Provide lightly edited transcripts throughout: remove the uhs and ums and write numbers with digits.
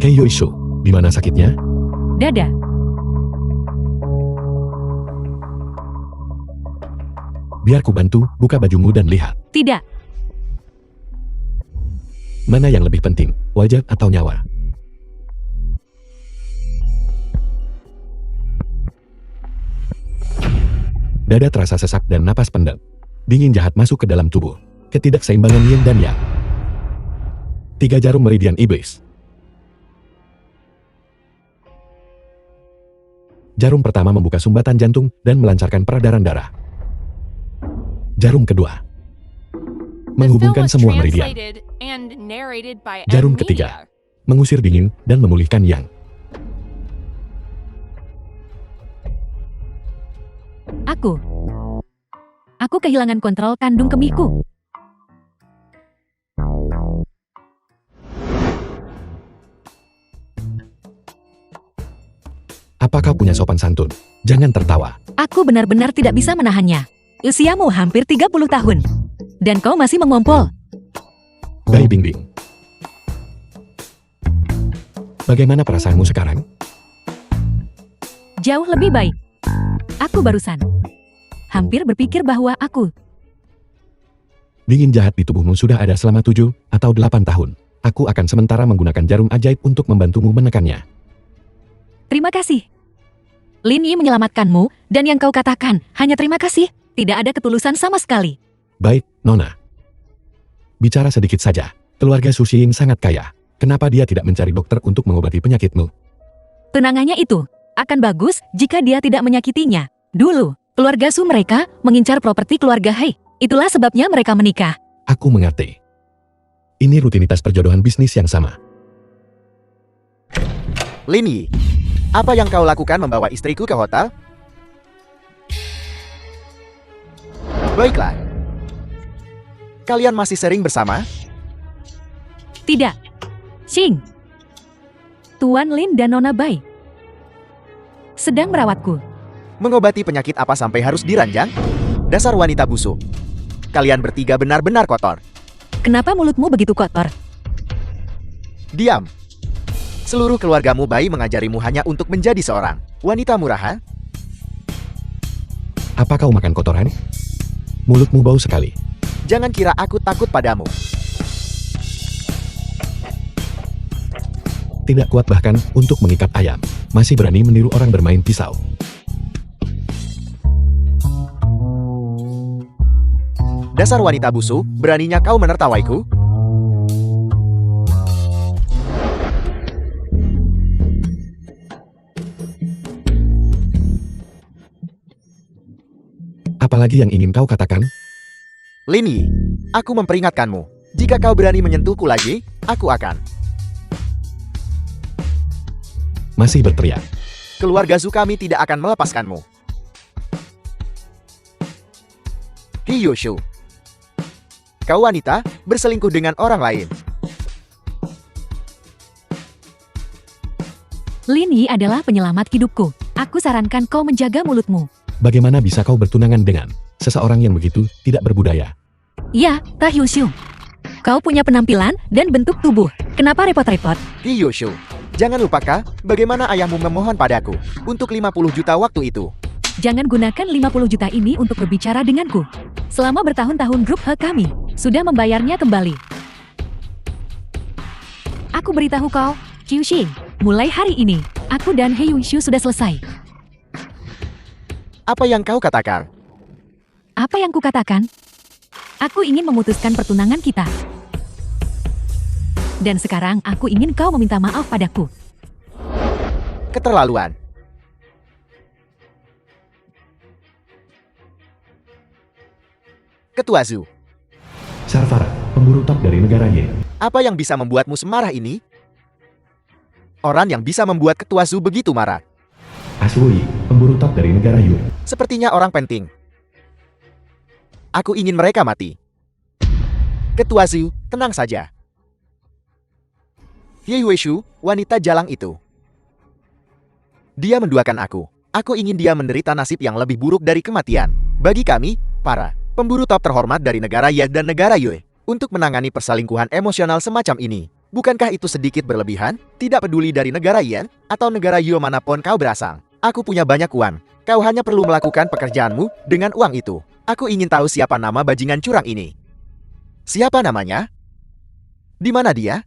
Hei Yoishu, di mana sakitnya? Dada. Biar ku bantu, buka bajumu dan lihat. Tidak. Mana yang lebih penting, wajah atau nyawa? Dada terasa sesak dan napas pendek. Dingin jahat masuk ke dalam tubuh. Ketidakseimbangan yin dan yang. 3 jarum meridian iblis. Jarum pertama membuka sumbatan jantung dan melancarkan peredaran darah. Jarum kedua menghubungkan semua meridian. Jarum ketiga mengusir dingin dan memulihkan yang. Aku kehilangan kontrol kandung kemihku. Apa kau punya sopan santun? Jangan tertawa. Aku benar-benar tidak bisa menahannya. Usiamu hampir 30 tahun. Dan kau masih mengompol. Bai Bingbing. Bagaimana perasaanmu sekarang? Jauh lebih baik. Aku barusan hampir berpikir bahwa aku Dingin jahat di tubuhmu sudah ada selama 7 atau 8 tahun. Aku akan sementara menggunakan jarum ajaib untuk membantumu menekannya. Terima kasih. Lin Yi menyelamatkanmu, dan yang kau katakan hanya terima kasih. Tidak ada ketulusan sama sekali. Baik, Nona. Bicara sedikit saja. Keluarga Su Xiying sangat kaya. Kenapa dia tidak mencari dokter untuk mengobati penyakitmu? Tunangannya itu akan bagus jika dia tidak menyakitinya. Dulu, keluarga Su mereka mengincar properti keluarga Hei. Itulah sebabnya mereka menikah. Aku mengerti. Ini rutinitas perjodohan bisnis yang sama. Lin Yi, apa yang kau lakukan membawa istriku ke hotel? Baiklah. Kalian masih sering bersama? Tidak. Xing. Tuan Lin dan Nona Bai sedang merawatku. Mengobati penyakit apa sampai harus diranjang? Dasar wanita busuk. Kalian bertiga benar-benar kotor. Kenapa mulutmu begitu kotor? Diam. Seluruh keluargamu Bai mengajarimu hanya untuk menjadi seorang wanita murahan? Apa kau makan kotoran? Mulutmu bau sekali. Jangan kira aku takut padamu. Tidak kuat bahkan untuk mengikat ayam. Masih berani meniru orang bermain pisau. Dasar wanita busuk, beraninya kau menertawaiku? Apalagi yang ingin kau katakan? Lin Yi, aku memperingatkanmu. Jika kau berani menyentuhku lagi, aku akan. Masih berteriak. Keluarga Zu kami tidak akan melepaskanmu. Hiyoshu. Kau wanita, berselingkuh dengan orang lain. Lin Yi adalah penyelamat hidupku. Aku sarankan kau menjaga mulutmu. Bagaimana bisa kau bertunangan dengan seseorang yang begitu tidak berbudaya? Ya, Tahyushu. Kau punya penampilan dan bentuk tubuh. Kenapa repot-repot? Hiyoshu. Jangan lupakan bagaimana ayahmu memohon padaku untuk 50 juta waktu itu. Jangan gunakan 50 juta ini untuk berbicara denganku. Selama bertahun-tahun grup He kami sudah membayarnya kembali. Aku beritahu kau, Kyushin, mulai hari ini, aku dan He Yunshu sudah selesai. Apa yang kau katakan? Apa yang kukatakan? Aku ingin memutuskan pertunangan kita. Dan sekarang aku ingin kau meminta maaf padaku. Keterlaluan. Ketua Zu, Sarfara, pemburu top dari negara Yin. apa yang bisa membuatmu semarah ini? Orang yang bisa membuat Ketua Zu begitu marah. Aswoi, pemburu top dari negara Yun. Sepertinya orang penting. Aku ingin mereka mati. Ketua Zu, tenang saja. Hiyueshu, wanita jalang itu. Dia menduakan aku. Aku ingin dia menderita nasib yang lebih buruk dari kematian. Bagi kami, para pemburu top terhormat dari negara Ye dan negara Yue, untuk menangani perselingkuhan emosional semacam ini, Bukankah itu sedikit berlebihan? Tidak peduli dari negara Yen atau negara Yu manapun kau berasal. Aku punya banyak uang. Kau hanya perlu melakukan pekerjaanmu dengan uang itu. Aku ingin tahu siapa nama bajingan curang ini. Siapa namanya? Di mana dia?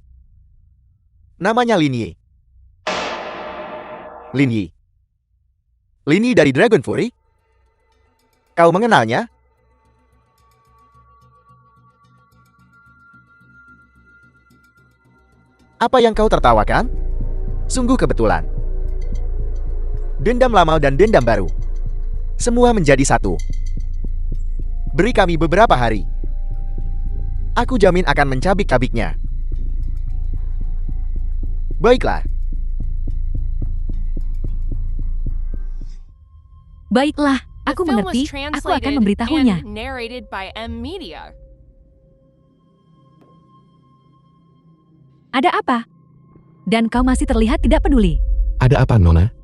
Namanya Lin Yi. Lin Yi. Lin Yi dari Dragon Fury? Kau mengenalnya? Apa yang kau tertawakan? Sungguh kebetulan. Dendam lama dan dendam baru. Semua menjadi satu. Beri kami beberapa hari. Aku jamin akan mencabik-cabiknya. Baiklah. Baiklah, The aku film was mengerti. Aku akan translated memberitahunya. and narrated by M Media. Ada apa? Dan kau masih terlihat tidak peduli. Ada apa, Nona?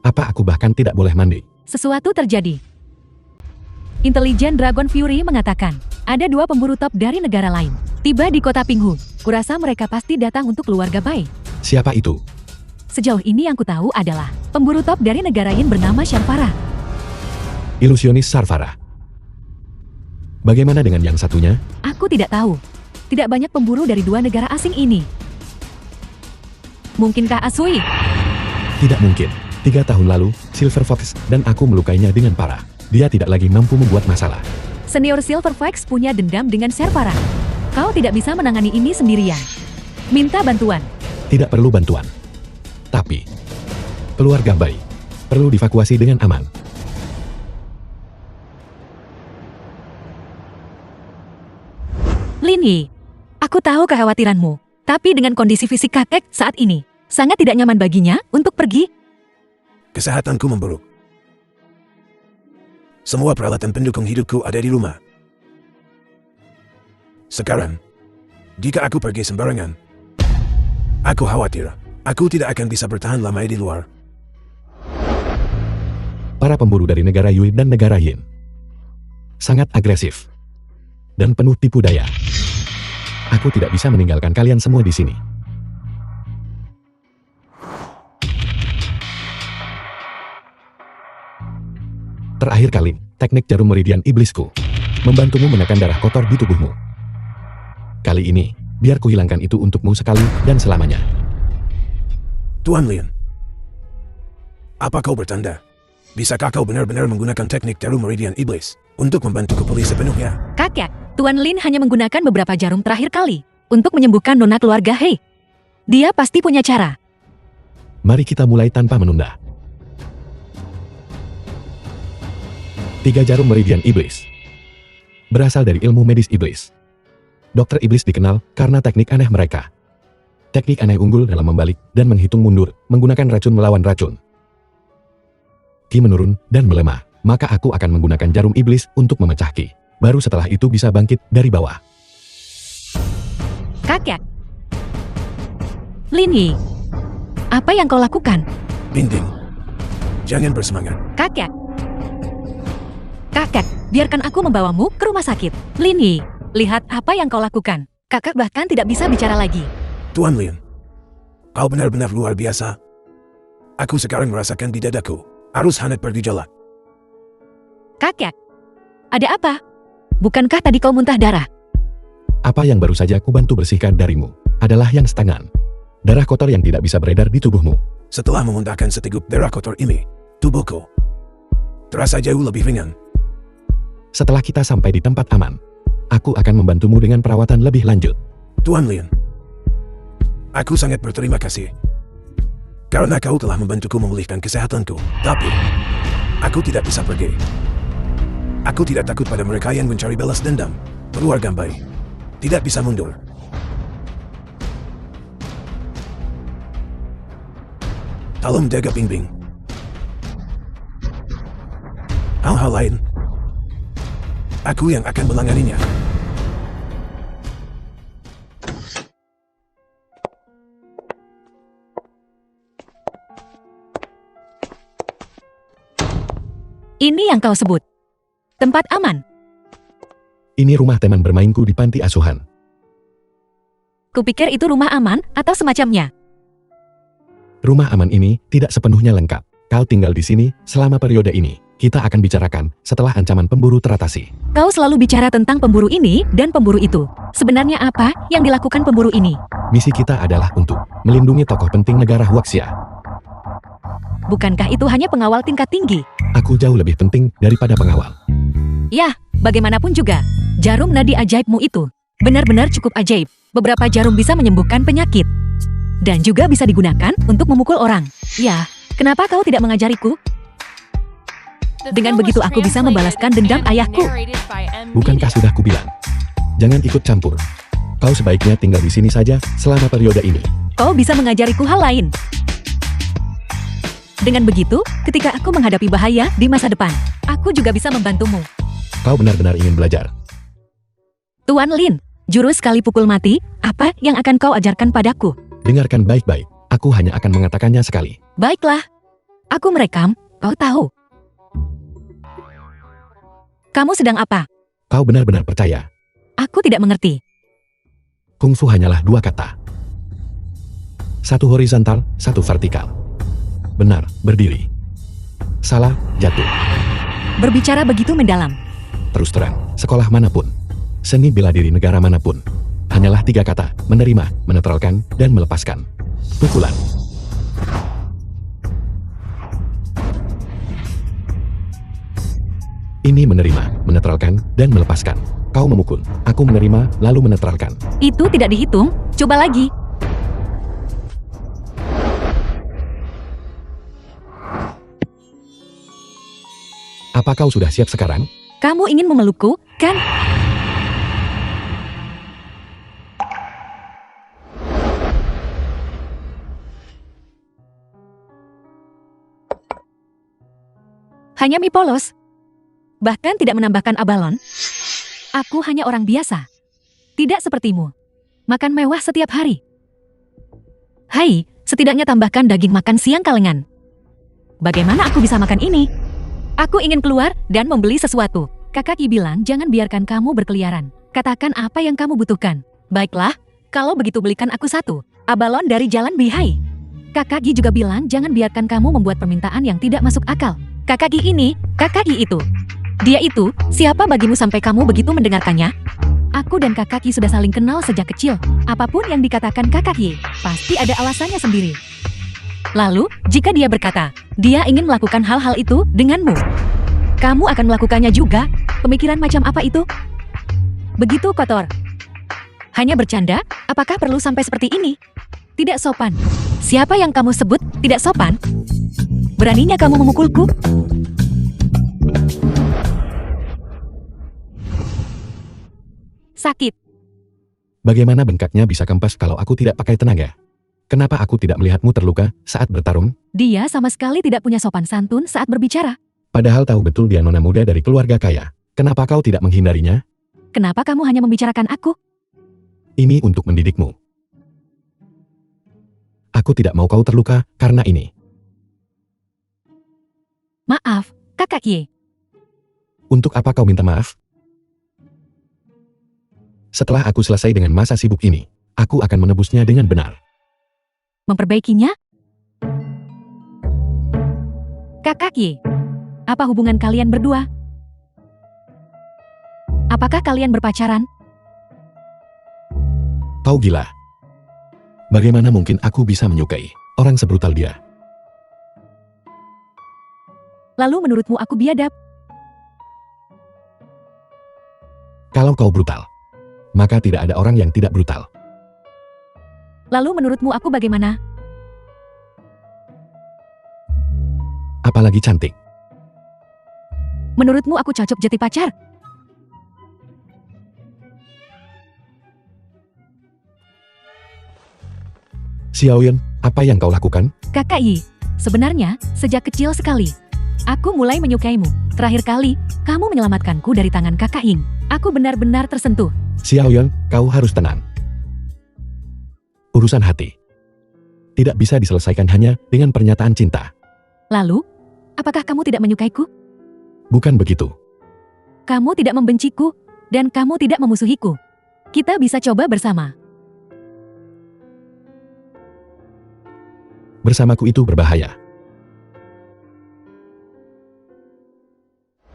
Apa aku bahkan tidak boleh mandi? Sesuatu terjadi. Intelijen Dragon Fury mengatakan, ada 2 pemburu top dari negara lain. Tiba di kota Pinghu. Kurasa mereka pasti datang untuk keluarga Bai. Siapa itu? Sejauh ini yang ku tahu adalah, pemburu top dari negara Yin bernama Sharpara. Ilusionis Sarfara. Bagaimana dengan yang satunya? Aku tidak tahu. Tidak banyak pemburu dari 2 negara asing ini. Mungkinkah Asui? Tidak mungkin. 3 tahun lalu, Silver Fox dan aku melukainya dengan parah. Dia tidak lagi mampu membuat masalah. Senior Silver Fox punya dendam dengan Sharpara. Kau tidak bisa menangani ini sendirian. Minta bantuan. Tidak perlu bantuan. Tapi, keluarga Bai perlu dievakuasi dengan aman. Lin Yi, aku tahu kekhawatiranmu. Tapi dengan kondisi fisik kakek saat ini, sangat tidak nyaman baginya untuk pergi. Kesehatanku memburuk. Semua peralatan pendukung hidupku ada di rumah. Sekarang, jika aku pergi sembarangan, aku khawatir aku tidak akan bisa bertahan lama di luar. Para pemburu dari negara Yui dan negara Yin sangat agresif dan penuh tipu daya. Aku tidak bisa meninggalkan kalian semua di sini. Terakhir kali, teknik jarum meridian iblisku membantumu menekan darah kotor di tubuhmu. Kali ini, biar kuhilangkan itu untukmu sekali dan selamanya. Tuan Lin, apa kau bertanda? Bisakah kau benar-benar menggunakan teknik jarum meridian iblis untuk membantuku pulih sepenuhnya? Kakek, Tuan Lin hanya menggunakan beberapa jarum terakhir kali untuk menyembuhkan nona keluarga Hei. Dia pasti punya cara. Mari kita mulai tanpa menunda. 3 jarum meridian iblis berasal dari ilmu medis iblis. Dokter iblis dikenal karena teknik aneh mereka. Teknik aneh unggul dalam membalik dan menghitung mundur menggunakan racun melawan racun. Ki menurun dan melemah, maka aku akan menggunakan jarum iblis untuk memecah ki. Baru setelah itu bisa bangkit dari bawah. Kakek. Lin Yi, apa yang kau lakukan? Binding, jangan bersemangat. Kakek. Kakek, biarkan aku membawamu ke rumah sakit. Lin Yi, lihat apa yang kau lakukan. Kakak bahkan tidak bisa bicara lagi. Tuan Lin, kau benar-benar luar biasa. Aku sekarang merasakan di dadaku arus hangat bergejolak. Kakek, ada apa? Bukankah tadi kau muntah darah? Apa yang baru saja ku bantu bersihkan darimu adalah yang stagnan. Darah kotor yang tidak bisa beredar di tubuhmu. Setelah memuntahkan seteguk darah kotor ini, tubuhku terasa jauh lebih ringan. Setelah kita sampai di tempat aman, aku akan membantumu dengan perawatan lebih lanjut. Tuan Lin, aku sangat berterima kasih. Karena kau telah membantuku memulihkan kesehatanku. Tapi, aku tidak bisa pergi. Aku tidak takut pada mereka yang mencari balas dendam. Keluarga Bai tidak bisa mundur. Tolong jaga Bingbing. Hal-hal lain, aku yang akan menanganinya. Ini yang kau sebut tempat aman. Ini rumah teman bermainku di panti asuhan. Kupikir itu rumah aman atau semacamnya. Rumah aman ini tidak sepenuhnya lengkap. Kau tinggal di sini selama periode ini. Kita akan bicarakan setelah ancaman pemburu teratasi. Kau selalu bicara tentang pemburu ini dan pemburu itu. Sebenarnya apa yang dilakukan pemburu ini? Misi kita adalah untuk melindungi tokoh penting negara Huaxia. Bukankah itu hanya pengawal tingkat tinggi? Aku jauh lebih penting daripada pengawal. Ya, bagaimanapun juga, jarum nadi ajaibmu itu benar-benar cukup ajaib. Beberapa jarum bisa menyembuhkan penyakit. Dan juga bisa digunakan untuk memukul orang. Ya, kenapa kau tidak mengajariku? The Dengan film begitu was aku bisa translated membalaskan dendam and ayahku. narrated by M. Bukankah Media. sudah kubilang? Jangan ikut campur. Kau sebaiknya tinggal di sini saja selama periode ini. Kau bisa mengajariku hal lain. Dengan begitu, ketika aku menghadapi bahaya di masa depan, aku juga bisa membantumu. Kau benar-benar ingin belajar. Tuan Lin, jurus sekali pukul mati, apa yang akan kau ajarkan padaku? Dengarkan baik-baik. Aku hanya akan mengatakannya sekali. Baiklah. Aku merekam, kau tahu. Kamu sedang apa? Kau benar-benar percaya. Aku tidak mengerti. Kungfu hanyalah dua kata. Satu horizontal, satu vertikal. Benar, berdiri. Salah, jatuh. Berbicara begitu mendalam. Terus terang, sekolah manapun, seni bela diri negara manapun, hanyalah tiga kata, menerima, menetralkan, dan melepaskan. Pukulan. Ini menerima, menetralkan, dan melepaskan. Kau memukul, aku menerima, lalu menetralkan. Itu tidak dihitung, coba lagi. Apa kau sudah siap sekarang? Kamu ingin memelukku, kan? Hanya mie polos. Bahkan tidak menambahkan abalon. Aku hanya orang biasa. Tidak sepertimu. Makan mewah setiap hari. Hai, setidaknya tambahkan daging makan siang kalengan. Bagaimana aku bisa makan ini? Aku ingin keluar dan membeli sesuatu. Kakak Yi bilang jangan biarkan kamu berkeliaran. Katakan apa yang kamu butuhkan. Baiklah, kalau begitu belikan aku satu. Abalon dari Jalan Bihai. Kakak Yi juga bilang jangan biarkan kamu membuat permintaan yang tidak masuk akal. Kakak Yi ini, kakak Yi itu. Dia itu, siapa bagimu sampai kamu begitu mendengarkannya? Aku dan kakak Yi sudah saling kenal sejak kecil. Apapun yang dikatakan kakak Yi, pasti ada alasannya sendiri. Lalu, jika dia berkata, dia ingin melakukan hal-hal itu denganmu, kamu akan melakukannya juga? Pemikiran macam apa itu? Begitu kotor. Hanya bercanda, apakah perlu sampai seperti ini? Tidak sopan. Siapa yang kamu sebut tidak sopan? Beraninya kamu memukulku? Sakit. Bagaimana bengkaknya bisa kempes kalau aku tidak pakai tenaga? Kenapa aku tidak melihatmu terluka saat bertarung? Dia sama sekali tidak punya sopan santun saat berbicara. Padahal tahu betul dia nona muda dari keluarga kaya. Kenapa kau tidak menghindarinya? Kenapa kamu hanya membicarakan aku? Ini untuk mendidikmu. Aku tidak mau kau terluka karena ini. Maaf, kakak Ye. Untuk apa kau minta maaf? Setelah aku selesai dengan masa sibuk ini, aku akan menebusnya dengan benar. Memperbaikinya? Kakak Ye, apa hubungan kalian berdua? Apakah kalian berpacaran? Kau gila. Bagaimana mungkin aku bisa menyukai orang sebrutal dia? Lalu menurutmu aku biadab? Kalau kau brutal, maka tidak ada orang yang tidak brutal. Lalu menurutmu aku bagaimana? Apalagi cantik. Menurutmu aku cocok jadi pacar? Xiaoyan, apa yang kau lakukan? Kakak Yi, sebenarnya sejak kecil sekali, aku mulai menyukaimu. Terakhir kali, kamu menyelamatkanku dari tangan kakak Ying. Aku benar-benar tersentuh. Xiaoyan, kau harus tenang. Urusan hati tidak bisa diselesaikan hanya dengan pernyataan cinta. Lalu, apakah kamu tidak menyukaiku? Bukan begitu. Kamu tidak membenciku, dan kamu tidak memusuhiku. Kita bisa coba bersama. Bersamaku itu berbahaya.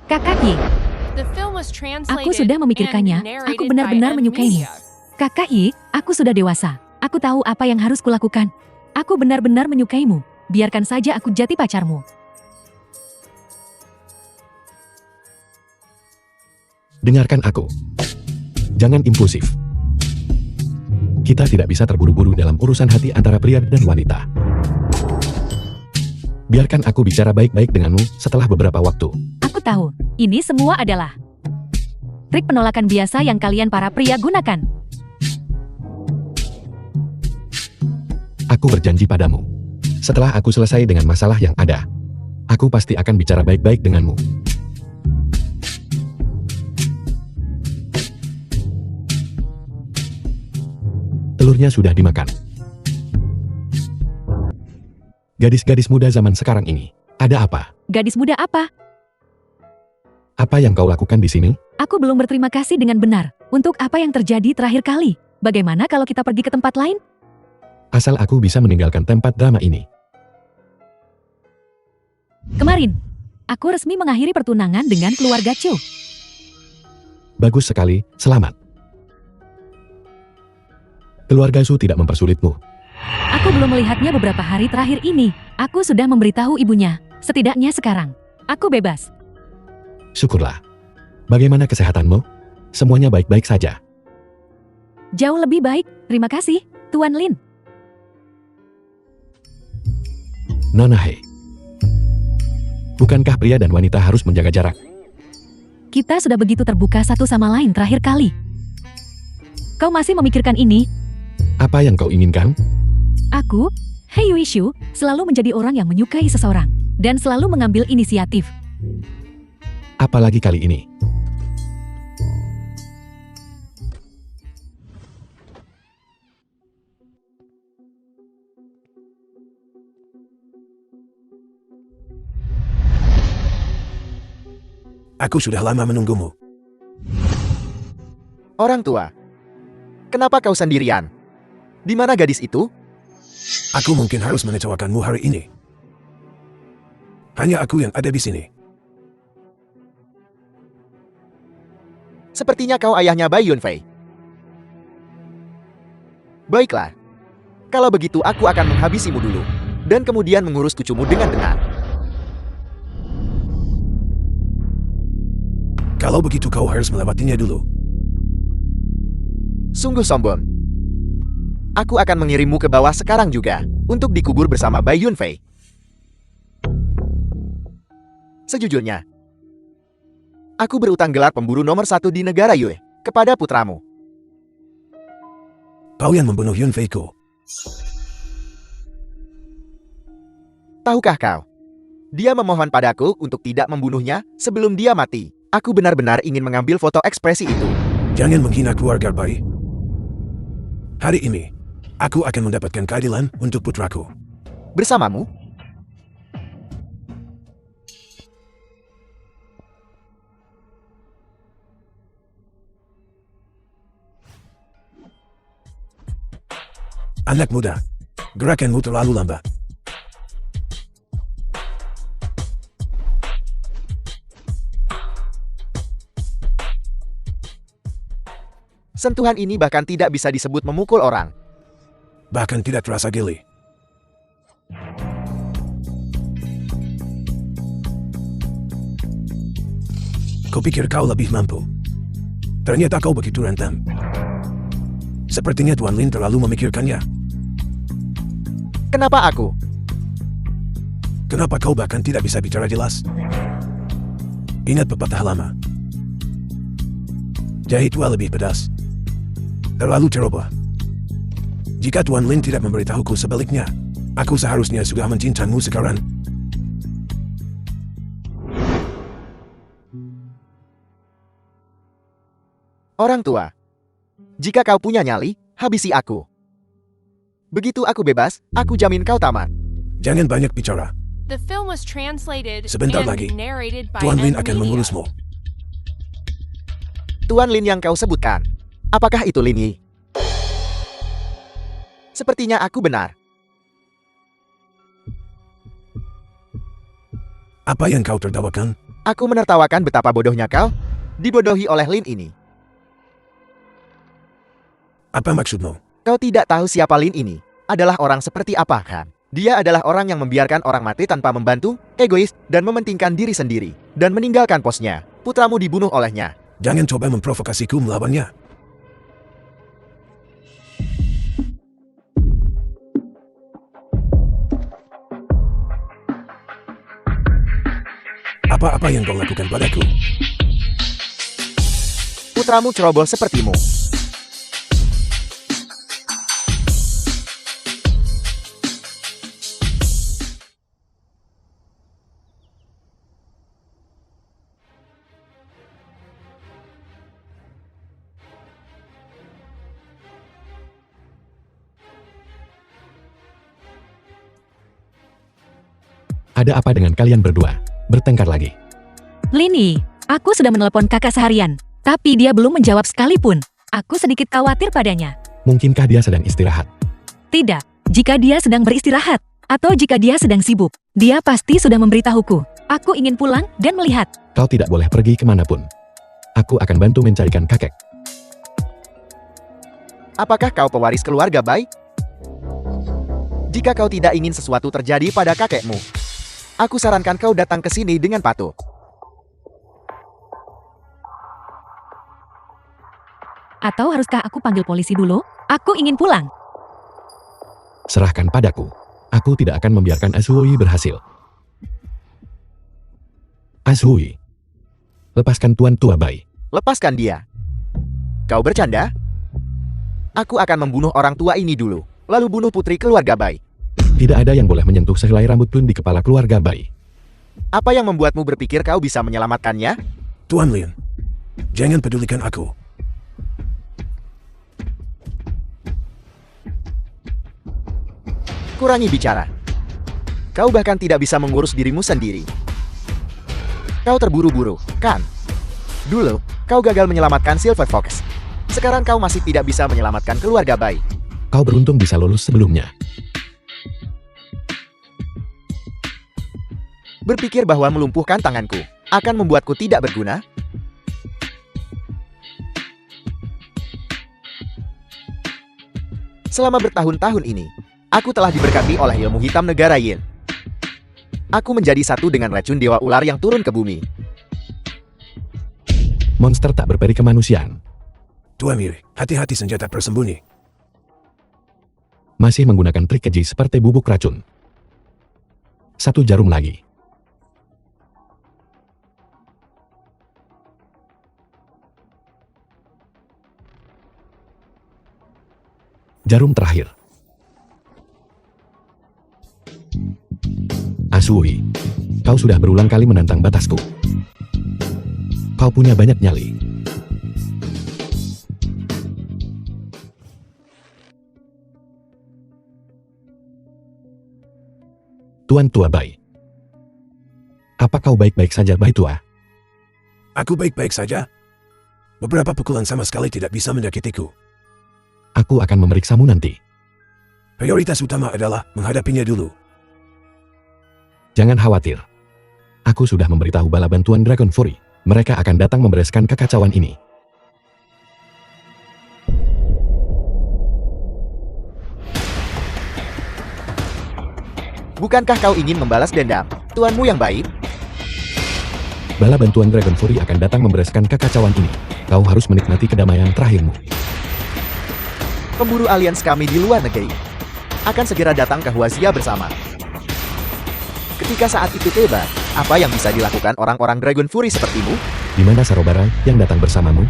Kakak Yi, The film was translated aku sudah memikirkannya. and narrated Aku benar-benar by menyukaimu. Amnesia. Kakak Yi, aku sudah dewasa. Aku tahu apa yang harus kulakukan. Aku benar-benar menyukaimu. Biarkan saja aku jadi pacarmu. Dengarkan aku. Jangan impulsif. Kita tidak bisa terburu-buru dalam urusan hati antara pria dan wanita. Biarkan aku bicara baik-baik denganmu setelah beberapa waktu. Aku tahu, ini semua adalah trik penolakan biasa yang kalian para pria gunakan. Aku berjanji padamu. Setelah aku selesai dengan masalah yang ada, aku pasti akan bicara baik-baik denganmu. Telurnya sudah dimakan. Gadis-gadis muda zaman sekarang ini, ada apa? Gadis muda apa? Apa yang kau lakukan di sini? Aku belum berterima kasih dengan benar untuk apa yang terjadi terakhir kali. Bagaimana kalau kita pergi ke tempat lain? Asal aku bisa meninggalkan tempat drama ini. Kemarin, aku resmi mengakhiri pertunangan dengan keluarga Chu. Bagus sekali, selamat. Keluarga Su tidak mempersulitmu. Aku belum melihatnya beberapa hari terakhir ini. Aku sudah memberitahu ibunya. Setidaknya sekarang, aku bebas. Syukurlah. Bagaimana kesehatanmu? Semuanya baik-baik saja. Jauh lebih baik, terima kasih, Tuan Lin. Nanahe. Bukankah pria dan wanita harus menjaga jarak? Kita sudah begitu terbuka satu sama lain terakhir kali. Kau masih memikirkan ini? Apa yang kau inginkan? Aku, Hei Yuishu, selalu menjadi orang yang menyukai seseorang dan selalu mengambil inisiatif. Apalagi kali ini. Aku sudah lama menunggumu. Orang tua. Kenapa kau sendirian? Di mana gadis itu? Aku mungkin harus mengecewakanmu hari ini. Hanya aku yang ada di sini. Sepertinya kau ayahnya Bai Yunfei. Baiklah. Kalau begitu aku akan menghabisimu dulu. Dan kemudian mengurus cucumu dengan benar. Kalau begitu kau harus melewatinya dulu. Sungguh sombong. Aku akan mengirimmu ke bawah sekarang juga, untuk dikubur bersama Bai Yunfei. Sejujurnya, aku berutang gelar pemburu nomor 1 di negara Yue, kepada putramu. Kau yang membunuh Yunfei-ku. Tahukah kau? Dia memohon padaku untuk tidak membunuhnya sebelum dia mati. Aku benar-benar ingin mengambil foto ekspresi itu. Jangan menghina keluarga Bai. Hari ini, aku akan mendapatkan keadilan untuk putraku. Bersamamu? Anak muda, gerakanmu terlalu lambat. Sentuhan ini bahkan tidak bisa disebut memukul orang. Bahkan tidak terasa geli. Kupikir kau lebih mampu. Ternyata kau begitu rentan. Sepertinya Tuan Lin terlalu memikirkannya. Kenapa aku? Kenapa kau bahkan tidak bisa bicara jelas? Ingat pepatah lama. Jahe tua lebih pedas. Terlalu ceroboh. Jika Tuan Lin tidak memberitahuku sebaliknya, aku seharusnya sudah mencintaimu sekarang. Orang tua. Jika kau punya nyali, habisi aku. Begitu aku bebas, aku jamin kau tamat. Jangan banyak bicara. The film was translated Sebentar and lagi, narrated by Tuan Lin akan Amnesia. mengurusmu. Tuan Lin yang kau sebutkan. Apakah itu Lin Yi? Sepertinya aku benar. Apa yang kau tertawakan? Aku menertawakan betapa bodohnya kau dibodohi oleh Lin ini. Apa maksudmu? Kau tidak tahu siapa Lin ini. Adalah orang seperti apa kan? Dia adalah orang yang membiarkan orang mati tanpa membantu, egois, dan mementingkan diri sendiri. Dan meninggalkan posnya. Putramu dibunuh olehnya. Jangan coba memprovokasiku melawannya. Apa-apa yang kau lakukan padaku? Putramu ceroboh sepertimu. Ada apa dengan kalian berdua? Bertengkar lagi. Lini, aku sudah menelepon kakak seharian, tapi dia belum menjawab sekalipun. Aku sedikit khawatir padanya. Mungkinkah dia sedang istirahat? Tidak, jika dia sedang beristirahat, atau jika dia sedang sibuk, dia pasti sudah memberitahuku. Aku ingin pulang dan melihat. Kau tidak boleh pergi kemanapun. Aku akan bantu mencarikan kakek. Apakah kau pewaris keluarga Bai? Jika kau tidak ingin sesuatu terjadi pada kakekmu, aku sarankan kau datang ke sini dengan patuh. Atau haruskah aku panggil polisi dulu? Aku ingin pulang. Serahkan padaku. Aku tidak akan membiarkan Azhui berhasil. Azhui, lepaskan Tuan Tua Bai. Lepaskan dia. Kau bercanda? Aku akan membunuh orang tua ini dulu, lalu bunuh putri keluarga Bai. Tidak ada yang boleh menyentuh sehelai rambut pun di kepala keluarga Bai. Apa yang membuatmu berpikir kau bisa menyelamatkannya? Tuan Lin, jangan pedulikan aku. Kurangi bicara. Kau bahkan tidak bisa mengurus dirimu sendiri. Kau terburu-buru, kan? Dulu, kau gagal menyelamatkan Silver Fox. Sekarang kau masih tidak bisa menyelamatkan keluarga Bai. Kau beruntung bisa lulus sebelumnya. Berpikir bahwa melumpuhkan tanganku akan membuatku tidak berguna? Selama bertahun-tahun ini, aku telah diberkati oleh ilmu hitam negara Yin. Aku menjadi satu dengan racun dewa ular yang turun ke bumi. Monster tak berperi kemanusiaan. Tuan Miri, hati-hati senjata persembunyi. Masih menggunakan trik keji seperti bubuk racun. 1 jarum lagi. Jarum terakhir. Azhui, kau sudah berulang kali menantang batasku. Kau punya banyak nyali. Tuan Tua Bai. Apa kau baik-baik saja, Bai Tua? Aku baik-baik saja. Beberapa pukulan sama sekali tidak bisa menyakitiku. Aku akan memeriksamu nanti. Prioritas utama adalah menghadapinya dulu. Jangan khawatir. Aku sudah memberitahu bala bantuan Dragon Fury. Mereka akan datang membereskan kekacauan ini. Bukankah kau ingin membalas dendam tuanmu yang baik? Bala bantuan Dragon Fury akan datang membereskan kekacauan ini. Kau harus menikmati kedamaian terakhirmu. Pemburu alians kami di luar negeri akan segera datang ke Huazia bersama. Ketika saat itu tiba, apa yang bisa dilakukan orang-orang Dragon Fury sepertimu? Di mana Sarobara yang datang bersamamu?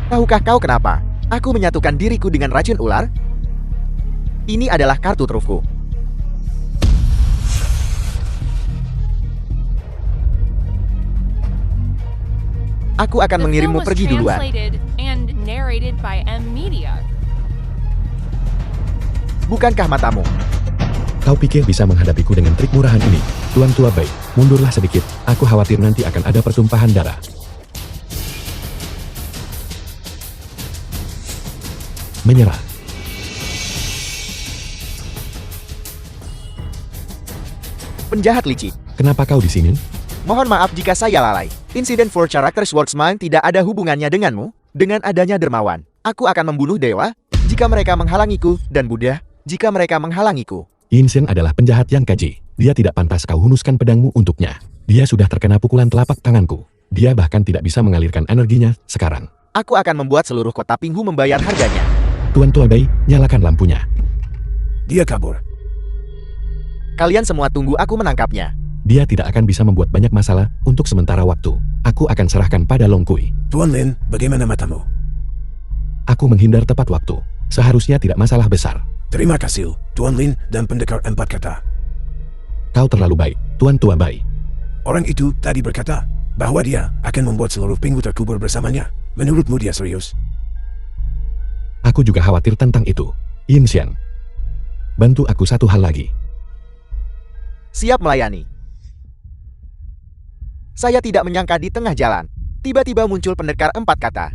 Tahukah kau kenapa aku menyatukan diriku dengan racun ular? Ini adalah kartu trufku. Aku akan The film mengirimmu was pergi duluan. translated and narrated by M Media. Bukankah matamu? Kau pikir bisa menghadapiku dengan trik murahan ini? Tuan Tua Bai, mundurlah sedikit. Aku khawatir nanti akan ada pertumpahan darah. Menyerah. Penjahat licik. Kenapa kau di sini? Mohon maaf jika saya lalai. Insiden for Character Swordsman tidak ada hubungannya denganmu. Dengan adanya dermawan, aku akan membunuh dewa jika mereka menghalangiku, dan Buddha jika mereka menghalangiku. Yin Shen adalah penjahat yang keji. Dia tidak pantas kau hunuskan pedangmu untuknya. Dia sudah terkena pukulan telapak tanganku. Dia bahkan tidak bisa mengalirkan energinya sekarang. Aku akan membuat seluruh kota Pinghu membayar harganya. Tuan Tua Bai, nyalakan lampunya. Dia kabur. Kalian semua tunggu aku menangkapnya. Dia tidak akan bisa membuat banyak masalah untuk sementara waktu. Aku akan serahkan pada Long Kui. Tuan Lin, bagaimana matamu? Aku menghindar tepat waktu. Seharusnya tidak masalah besar. Terima kasih, Tuan Lin dan pendekar 4 kata. Kau terlalu baik, Tuan Tua Bai. Orang itu tadi berkata bahwa dia akan membuat seluruh Pinghu terkubur bersamanya. Menurutmu dia serius? Aku juga khawatir tentang itu. Yin Shen, bantu aku satu hal lagi. Siap melayani. Saya tidak menyangka di tengah jalan, tiba-tiba muncul pendekar 4 kata.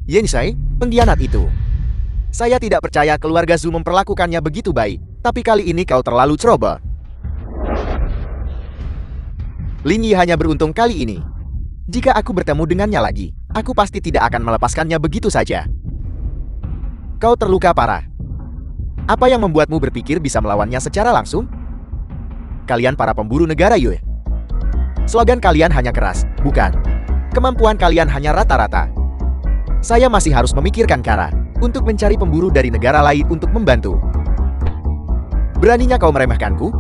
Yensei, pengkhianat itu. Saya tidak percaya keluarga Zhu memperlakukannya begitu baik, tapi kali ini kau terlalu ceroboh. Lin Yi hanya beruntung kali ini. Jika aku bertemu dengannya lagi, aku pasti tidak akan melepaskannya begitu saja. Kau terluka parah. Apa yang membuatmu berpikir bisa melawannya secara langsung? Kalian para pemburu negara Yue. Slogan kalian hanya keras, bukan? Kemampuan kalian hanya rata-rata. Saya masih harus memikirkan cara untuk mencari pemburu dari negara lain untuk membantu. Beraninya kau meremehkanku?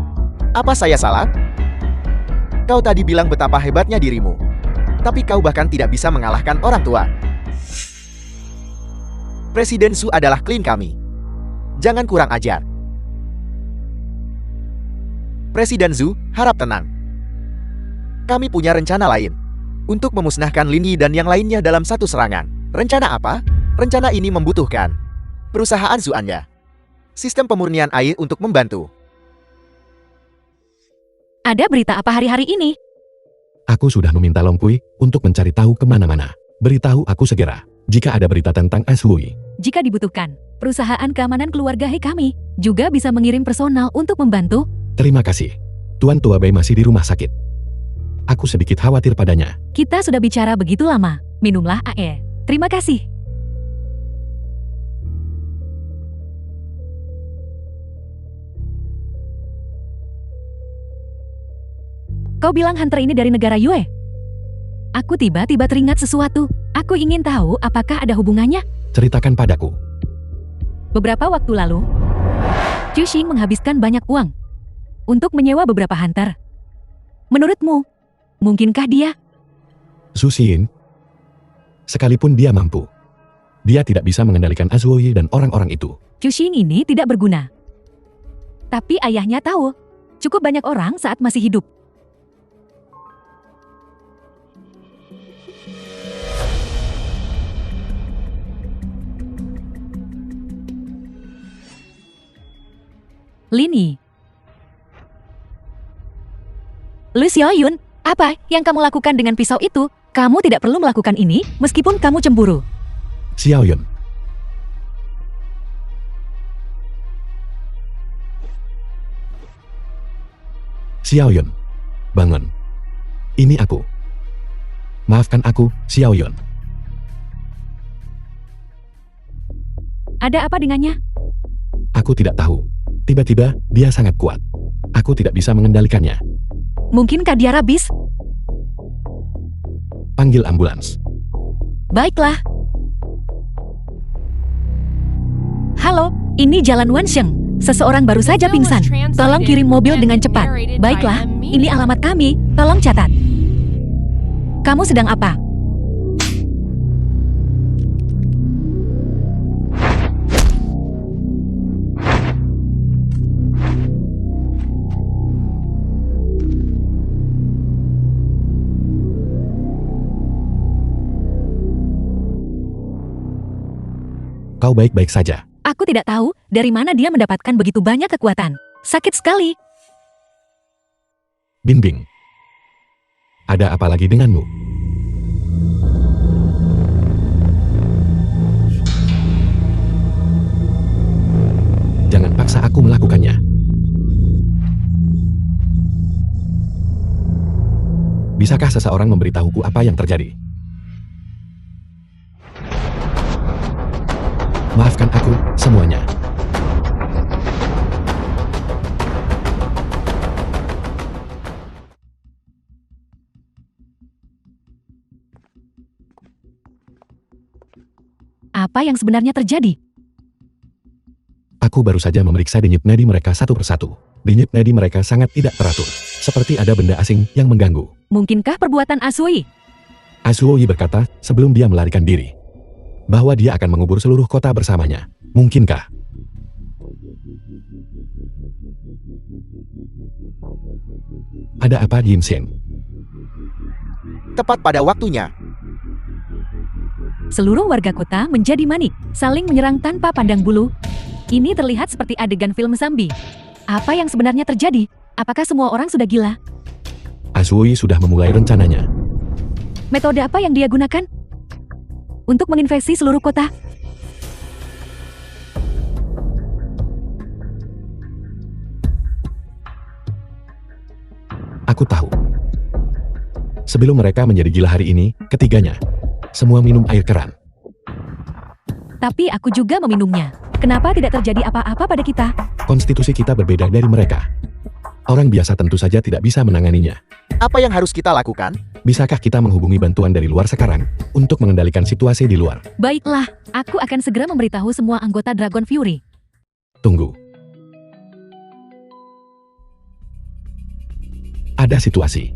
Apa saya salah? Kau tadi bilang betapa hebatnya dirimu, tapi kau bahkan tidak bisa mengalahkan orang tua. Presiden Zhu adalah klien kami. Jangan kurang ajar. Presiden Zhu, harap tenang. Kami punya rencana lain untuk memusnahkan Lin Yi dan yang lainnya dalam satu serangan. Rencana apa? Rencana ini membutuhkan perusahaan Zhu Anya, sistem pemurnian air untuk membantu. Ada berita apa hari-hari ini? Aku sudah meminta Long Kui untuk mencari tahu kemana-mana. Beritahu aku segera jika ada berita tentang Ashui. Jika dibutuhkan, perusahaan keamanan keluarga He kami juga bisa mengirim personal untuk membantu. Terima kasih. Tuan Tua Bai masih di rumah sakit. Aku sedikit khawatir padanya. Kita sudah bicara begitu lama. Minumlah AE. Terima kasih. Kau bilang hunter ini dari negara Yue? Aku tiba-tiba teringat sesuatu. Aku ingin tahu apakah ada hubungannya. Ceritakan padaku. Beberapa waktu lalu, Chu Xing menghabiskan banyak uang untuk menyewa beberapa hunter. Menurutmu, mungkinkah dia? Zhu Xin, sekalipun dia mampu, dia tidak bisa mengendalikan Ashui dan orang-orang itu. Chu Xing ini tidak berguna. Tapi ayahnya tahu, cukup banyak orang saat masih hidup. Lin Yi. Lu Xiaoyun, apa yang kamu lakukan dengan pisau itu? Kamu tidak perlu melakukan ini meskipun kamu cemburu. Xiaoyun. Xiaoyun, bangun. Ini aku. Maafkan aku, Xiaoyun. Ada apa dengannya? Aku tidak tahu. Tiba-tiba, dia sangat kuat. Aku tidak bisa mengendalikannya. Mungkinkah dia rabis? Panggil ambulans. Baiklah. Halo, ini Jalan Wansheng. Seseorang baru saja pingsan. Tolong kirim mobil dengan cepat. Baiklah, ini alamat kami. Tolong catat. Kamu sedang apa? Kau baik-baik saja. Aku tidak tahu dari mana dia mendapatkan begitu banyak kekuatan. Sakit sekali. Binbing. Ada apa lagi denganmu? Jangan paksa aku melakukannya. Bisakah seseorang memberitahuku apa yang terjadi? Maafkan aku, semuanya. Apa yang sebenarnya terjadi? Aku baru saja memeriksa denyut nadi mereka satu persatu. Denyut nadi mereka sangat tidak teratur. Seperti ada benda asing yang mengganggu. Mungkinkah perbuatan Asui? Asuoyi berkata sebelum dia melarikan diri. Bahwa dia akan mengubur seluruh kota bersamanya. Mungkinkah? Ada apa Yin Shen? Tepat pada waktunya. Seluruh warga kota menjadi manik, saling menyerang tanpa pandang bulu. Ini terlihat seperti adegan film zombie. Apa yang sebenarnya terjadi? Apakah semua orang sudah gila? Asuoyi sudah memulai rencananya. Metode apa yang dia gunakan? Untuk menginfeksi seluruh kota? Aku tahu. Sebelum mereka menjadi gila hari ini, ketiganya semua minum air keran. Tapi aku juga meminumnya. Kenapa tidak terjadi apa-apa pada kita? Konstitusi kita berbeda dari mereka. Orang biasa tentu saja tidak bisa menanganinya. Apa yang harus kita lakukan? Bisakah kita menghubungi bantuan dari luar sekarang untuk mengendalikan situasi di luar? Baiklah, aku akan segera memberitahu semua anggota Dragon Fury. Tunggu. Ada situasi.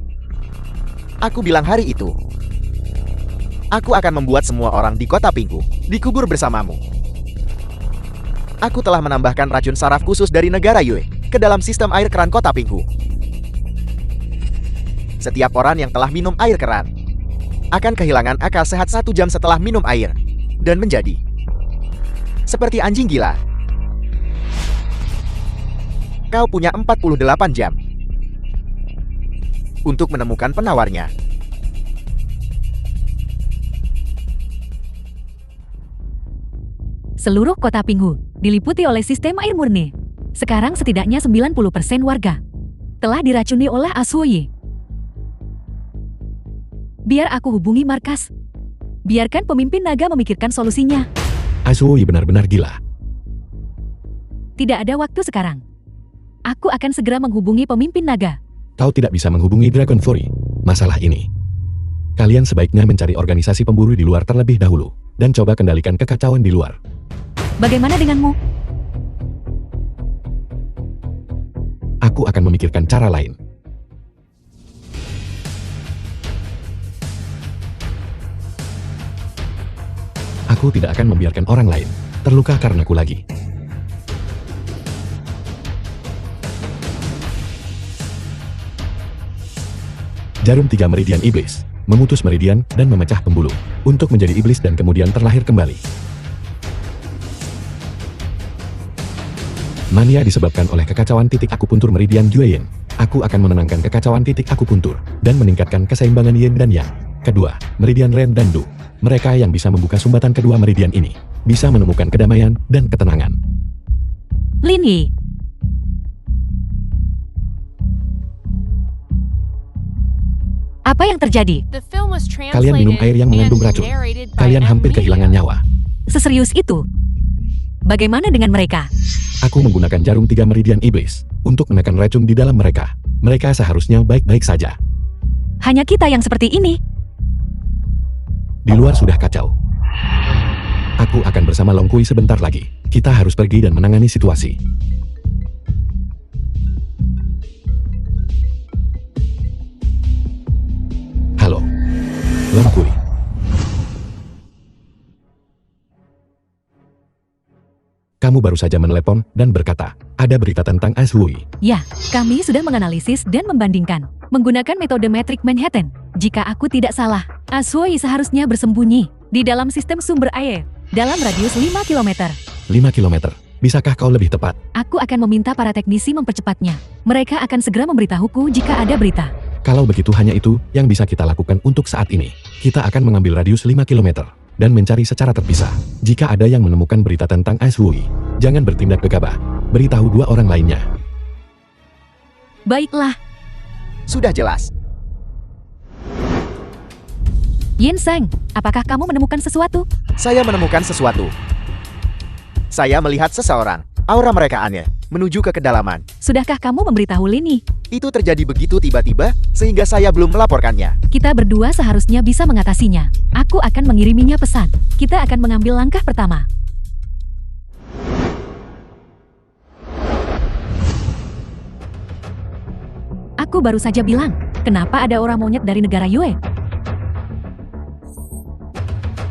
Aku bilang hari itu. Aku akan membuat semua orang di kota Pinggu dikubur bersamamu. Aku telah menambahkan racun saraf khusus dari negara Yue ke dalam sistem air keran kota Pinggu. Setiap orang yang telah minum air keran akan kehilangan akal sehat 1 jam setelah minum air dan menjadi seperti anjing gila. Kau punya 48 jam untuk menemukan penawarnya. Seluruh kota Pinghu diliputi oleh sistem air murni. Sekarang setidaknya 90% warga telah diracuni oleh Asuoyi. Biar aku hubungi markas. Biarkan pemimpin naga memikirkan solusinya. Asuoyi benar-benar gila. Tidak ada waktu sekarang. Aku akan segera menghubungi pemimpin naga. Kau tidak bisa menghubungi Dragon Fury. Masalah ini. Kalian sebaiknya mencari organisasi pemburu di luar terlebih dahulu. Dan coba kendalikan kekacauan di luar. Bagaimana denganmu? Aku akan memikirkan cara lain. Aku tidak akan membiarkan orang lain terluka karenaku lagi. Jarum 3 meridian iblis memutus meridian dan memecah pembuluh untuk menjadi iblis dan kemudian terlahir kembali. Mania disebabkan oleh kekacauan titik akupuntur meridian Jueyin. Aku akan menenangkan kekacauan titik akupuntur dan meningkatkan keseimbangan yin dan yang. Kedua, meridian Ren dan Du. Mereka yang bisa membuka sumbatan kedua meridian ini bisa menemukan kedamaian dan ketenangan. Lin Yi. Apa yang terjadi? The film was Kalian minum air yang mengandung and racun. narrated by Kalian M hampir Media. kehilangan nyawa. Seserius itu? Bagaimana dengan mereka? Aku menggunakan jarum 3 meridian iblis untuk menekan racun di dalam mereka. Mereka seharusnya baik-baik saja. Hanya kita yang seperti ini. Di luar sudah kacau. Aku akan bersama Long Kui sebentar lagi. Kita harus pergi dan menangani situasi. Halo, Long Kui. Kamu baru saja menelepon dan berkata, ada berita tentang Asuoyi. Ya, kami sudah menganalisis dan membandingkan. Menggunakan metode metrik Manhattan. Jika aku tidak salah, Asuoyi seharusnya bersembunyi di dalam sistem sumber air dalam radius 5 km. 5 km. Bisakah kau lebih tepat? Aku akan meminta para teknisi mempercepatnya. Mereka akan segera memberitahuku jika ada berita. Kalau begitu hanya itu yang bisa kita lakukan untuk saat ini. Kita akan mengambil radius 5 km dan mencari secara terpisah. Jika ada yang menemukan berita tentang Asuoyi, jangan bertindak gegabah. Beritahu 2 orang lainnya. Baiklah, Sudah jelas. Yin Seng, apakah kamu menemukan sesuatu? Saya menemukan sesuatu. Saya melihat seseorang. Aura mereka aneh, menuju ke kedalaman. Sudahkah kamu memberitahu Lini? Itu terjadi begitu tiba-tiba, sehingga saya belum melaporkannya. Kita berdua seharusnya bisa mengatasinya. Aku akan mengiriminya pesan. Kita akan mengambil langkah pertama. Aku baru saja bilang, kenapa ada orang monyet dari negara Yue?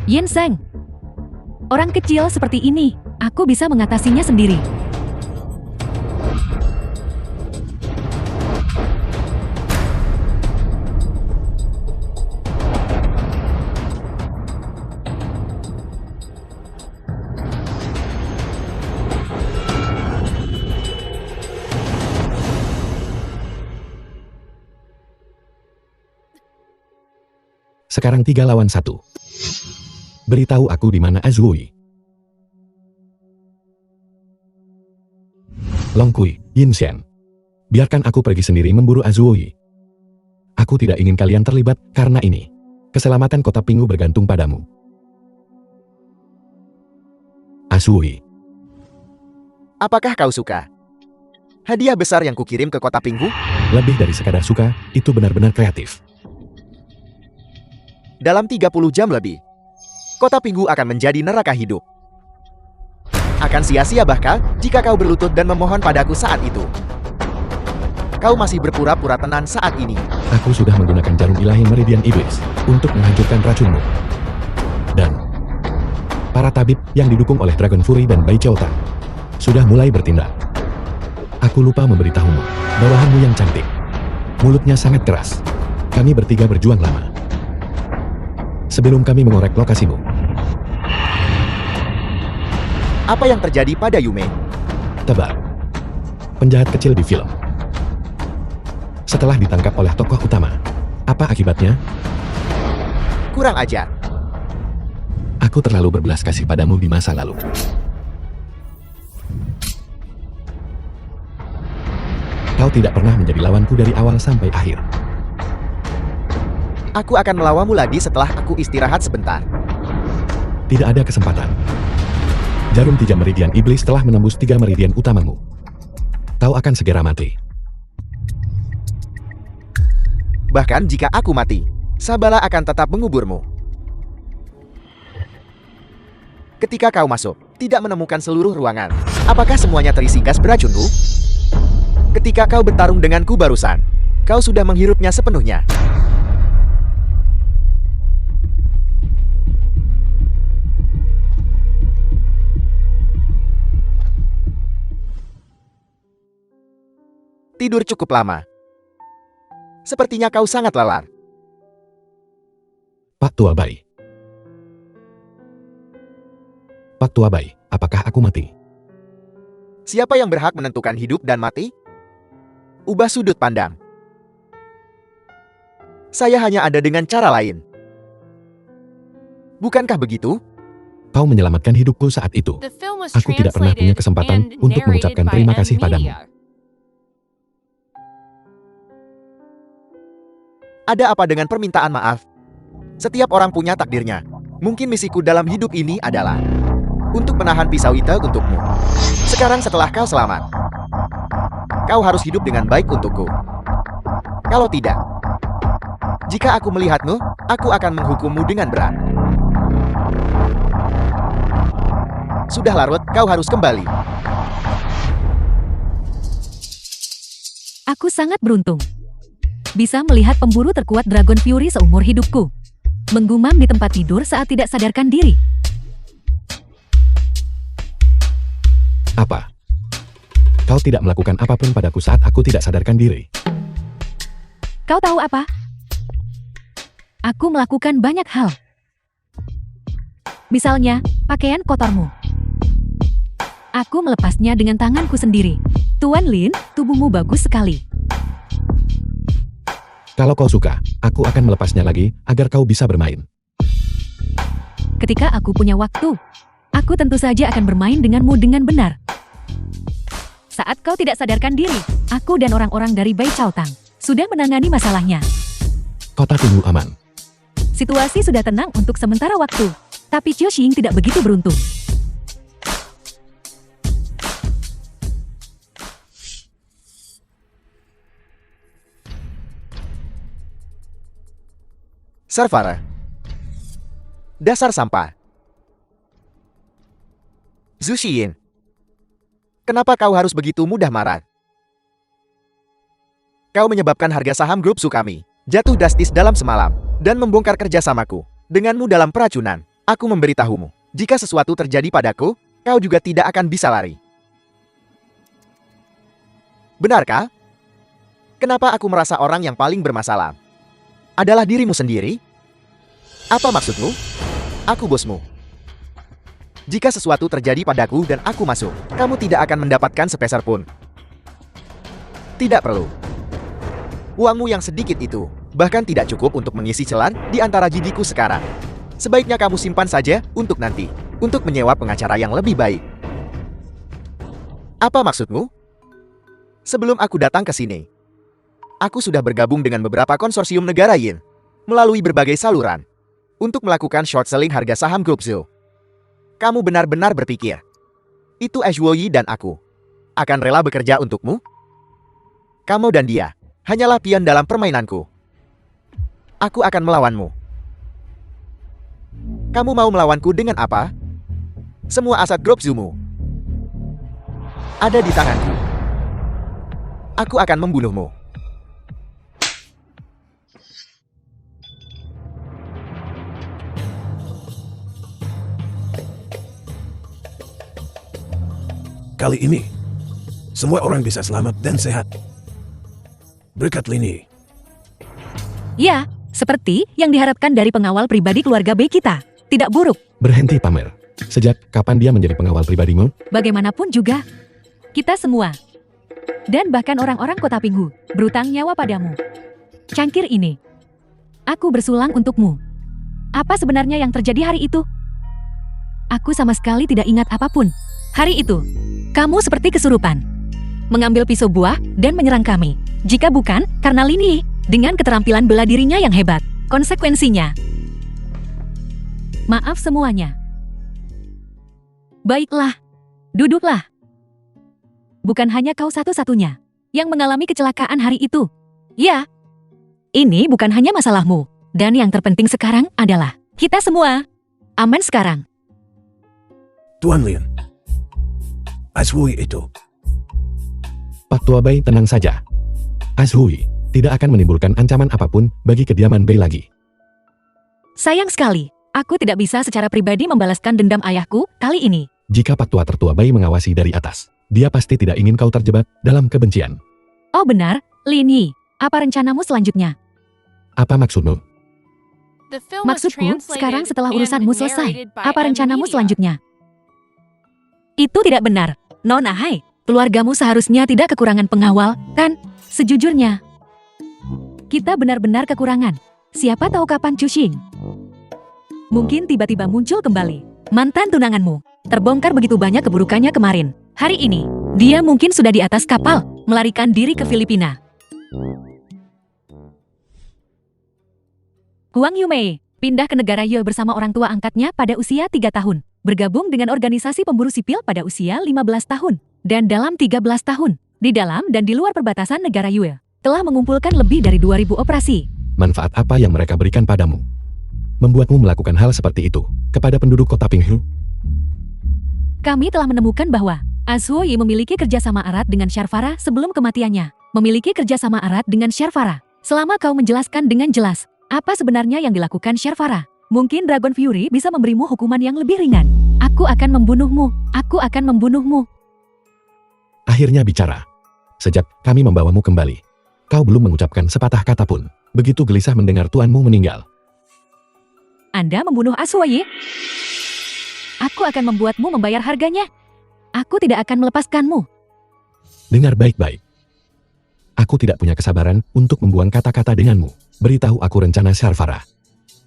Yin Seng, orang kecil seperti ini, aku bisa mengatasinya sendiri. Sekarang 3 lawan 1. Beritahu aku di mana Azui. Long Kui, Yin Xian. Biarkan aku pergi sendiri memburu Azui. Aku tidak ingin kalian terlibat karena ini. Keselamatan kota Pinggu bergantung padamu. Azui. Apakah kau suka? Hadiah besar yang kukirim ke kota Pinghu? Lebih dari sekadar suka, itu benar-benar kreatif. Dalam 30 jam lebih, kota Pinghu akan menjadi neraka hidup. Akan sia-sia bahkan jika kau berlutut dan memohon padaku saat itu. Kau masih berpura-pura tenang saat ini. Aku sudah menggunakan jarum ilahi Meridian Iblis untuk menghancurkan racunmu. Dan para tabib yang didukung oleh Dragon Fury dan Bai Chao Tang sudah mulai bertindak. Aku lupa memberitahumu, bawahanmu yang cantik. Mulutnya sangat keras. Kami bertiga berjuang lama sebelum kami mengorek lokasimu. Apa yang terjadi pada Yume? Tebak. Penjahat kecil di film. Setelah ditangkap oleh tokoh utama, apa akibatnya? Kurang ajar. Aku terlalu berbelas kasih padamu di masa lalu. Kau tidak pernah menjadi lawanku dari awal sampai akhir. Aku akan melawanmu lagi setelah aku istirahat sebentar. Tidak ada kesempatan. Jarum 3 meridian iblis telah menembus 3 meridian utamamu. Kau akan segera mati. Bahkan jika aku mati, Sabala akan tetap menguburmu. Ketika kau masuk, tidak menemukan seluruh ruangan. Apakah semuanya terisi gas beracunmu? Ketika kau bertarung denganku barusan, kau sudah menghirupnya sepenuhnya. Tidur cukup lama. Sepertinya kau sangat lelah. Pak Tua Bai. Pak Tua Bai, apakah aku mati? Siapa yang berhak menentukan hidup dan mati? Ubah sudut pandang. Saya hanya ada dengan cara lain. Bukankah begitu? Kau menyelamatkan hidupku saat itu. The film was Aku tidak pernah punya translated kesempatan and untuk narrated mengucapkan by terima M kasih padamu. Media. Ada apa dengan permintaan maaf? Setiap orang punya takdirnya. Mungkin misiku dalam hidup ini adalah untuk menahan pisau itu untukmu. Sekarang setelah kau selamat, kau harus hidup dengan baik untukku. Kalau tidak, jika aku melihatmu, aku akan menghukummu dengan berat. Sudah larut, kau harus kembali. Aku sangat beruntung. Bisa melihat pemburu terkuat Dragon Fury seumur hidupku. Menggumam di tempat tidur saat tidak sadarkan diri. Apa? Kau tidak melakukan apapun padaku saat aku tidak sadarkan diri. Kau tahu apa? Aku melakukan banyak hal. Misalnya, pakaian kotormu. Aku melepasnya dengan tanganku sendiri. Tuan Lin, tubuhmu bagus sekali. Kalau kau suka, aku akan melepasnya lagi agar kau bisa bermain. Ketika aku punya waktu, aku tentu saja akan bermain denganmu dengan benar. Saat kau tidak sadarkan diri, aku dan orang-orang dari Bai Chao Tang sudah menangani masalahnya. Kota Pinggu aman. Situasi sudah tenang untuk sementara waktu. Tapi Qiu Xing tidak begitu beruntung. Sharvara. Dasar sampah. Zhu Xiyin. Kenapa kau harus begitu mudah marah? Kau menyebabkan harga saham grup Su kami jatuh drastis dalam semalam dan membongkar kerjasamaku denganmu dalam peracunan. Aku memberitahumu, jika sesuatu terjadi padaku, kau juga tidak akan bisa lari. Benarkah? Kenapa aku merasa orang yang paling bermasalah adalah dirimu sendiri? Apa maksudmu? Aku bosmu. Jika sesuatu terjadi padaku dan aku masuk, kamu tidak akan mendapatkan sepeser pun. Tidak perlu. Uangmu yang sedikit itu bahkan tidak cukup untuk mengisi celah di antara gigiku sekarang. Sebaiknya kamu simpan saja untuk nanti, untuk menyewa pengacara yang lebih baik. Apa maksudmu? Sebelum aku datang ke sini, aku sudah bergabung dengan beberapa konsorsium negara Yin melalui berbagai saluran untuk melakukan short selling harga saham grup Zhou. Kamu benar-benar berpikir itu Ashwoyi dan aku akan rela bekerja untukmu? Kamu dan dia hanyalah pion dalam permainanku. Aku akan melawanmu. Kamu mau melawanku dengan apa? Semua aset grup Zhou-mu ada di tanganku. Aku akan membunuhmu. Kali ini, semua orang bisa selamat dan sehat. Berkat Lini. Ya, seperti yang diharapkan dari pengawal pribadi keluarga B kita. Tidak buruk. Berhenti pamer. Sejak kapan dia menjadi pengawal pribadimu? Bagaimanapun juga, kita semua, dan bahkan orang-orang kota Pinghu, berutang nyawa padamu. Cangkir ini, aku bersulang untukmu. Apa sebenarnya yang terjadi hari itu? Aku sama sekali tidak ingat apapun. Hari itu, kamu seperti kesurupan. Mengambil pisau buah dan menyerang kami. Jika bukan, karena Lini, dengan keterampilan bela dirinya yang hebat. Konsekuensinya, maaf semuanya. Baiklah, duduklah. Bukan hanya kau satu-satunya yang mengalami kecelakaan hari itu. Ya, ini bukan hanya masalahmu. Dan yang terpenting sekarang adalah kita semua aman sekarang. Tuan Lin. Ashwoyi itu. Pak Tua Bai, tenang saja. Ashwoyi tidak akan menimbulkan ancaman apapun bagi kediaman Bai lagi. Sayang sekali, aku tidak bisa secara pribadi membalaskan dendam ayahku kali ini. Jika Pak Tua tertua Bai mengawasi dari atas, dia pasti tidak ingin kau terjebak dalam kebencian. Oh benar, Lini, apa rencanamu selanjutnya? Apa maksudmu? The film was Maksudku, translated sekarang setelah and urusanmu selesai, narrated by apa M rencanamu Media. selanjutnya? Itu tidak benar, Nona Hai. Keluargamu seharusnya tidak kekurangan pengawal, kan? Sejujurnya, kita benar-benar kekurangan. Siapa tahu kapan Qiu Xing mungkin tiba-tiba muncul kembali. Mantan tunanganmu terbongkar begitu banyak keburukannya kemarin. Hari ini, dia mungkin sudah di atas kapal, melarikan diri ke Filipina. Huang Yumei pindah ke negara Ye bersama orang tua angkatnya pada usia 3 tahun. Bergabung dengan organisasi pemburu sipil pada usia 15 tahun. Dan dalam 13 tahun, di dalam dan di luar perbatasan negara Yue, telah mengumpulkan lebih dari 2.000 operasi. Manfaat apa yang mereka berikan padamu? Membuatmu melakukan hal seperti itu kepada penduduk kota Pinghu? Kami telah menemukan bahwa Ashwoyi memiliki kerjasama erat dengan Sharvara sebelum kematiannya. Memiliki kerjasama erat dengan Sharvara. Selama kau menjelaskan dengan jelas, apa sebenarnya yang dilakukan Sharvara, mungkin Dragon Fury bisa memberimu hukuman yang lebih ringan. Aku akan membunuhmu. Aku akan membunuhmu. Akhirnya bicara. Sejak kami membawamu kembali, kau belum mengucapkan sepatah kata pun. Begitu gelisah mendengar tuanmu meninggal. Anda membunuh Ashwoyi? Aku akan membuatmu membayar harganya. Aku tidak akan melepaskanmu. Dengar baik-baik. Aku tidak punya kesabaran untuk membuang kata-kata denganmu. Beritahu aku rencana Sharvara.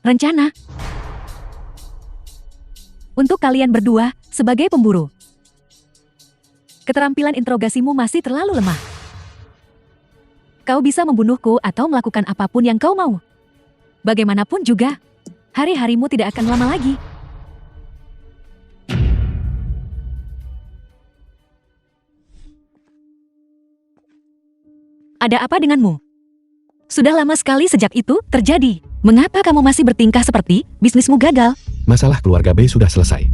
Rencana? Untuk kalian berdua, sebagai pemburu. Keterampilan interogasimu masih terlalu lemah. Kau bisa membunuhku atau melakukan apapun yang kau mau. Bagaimanapun juga, hari-harimu tidak akan lama lagi. Ada apa denganmu? Sudah lama sekali sejak itu terjadi. Mengapa kamu masih bertingkah seperti bisnismu gagal? Masalah keluarga B sudah selesai.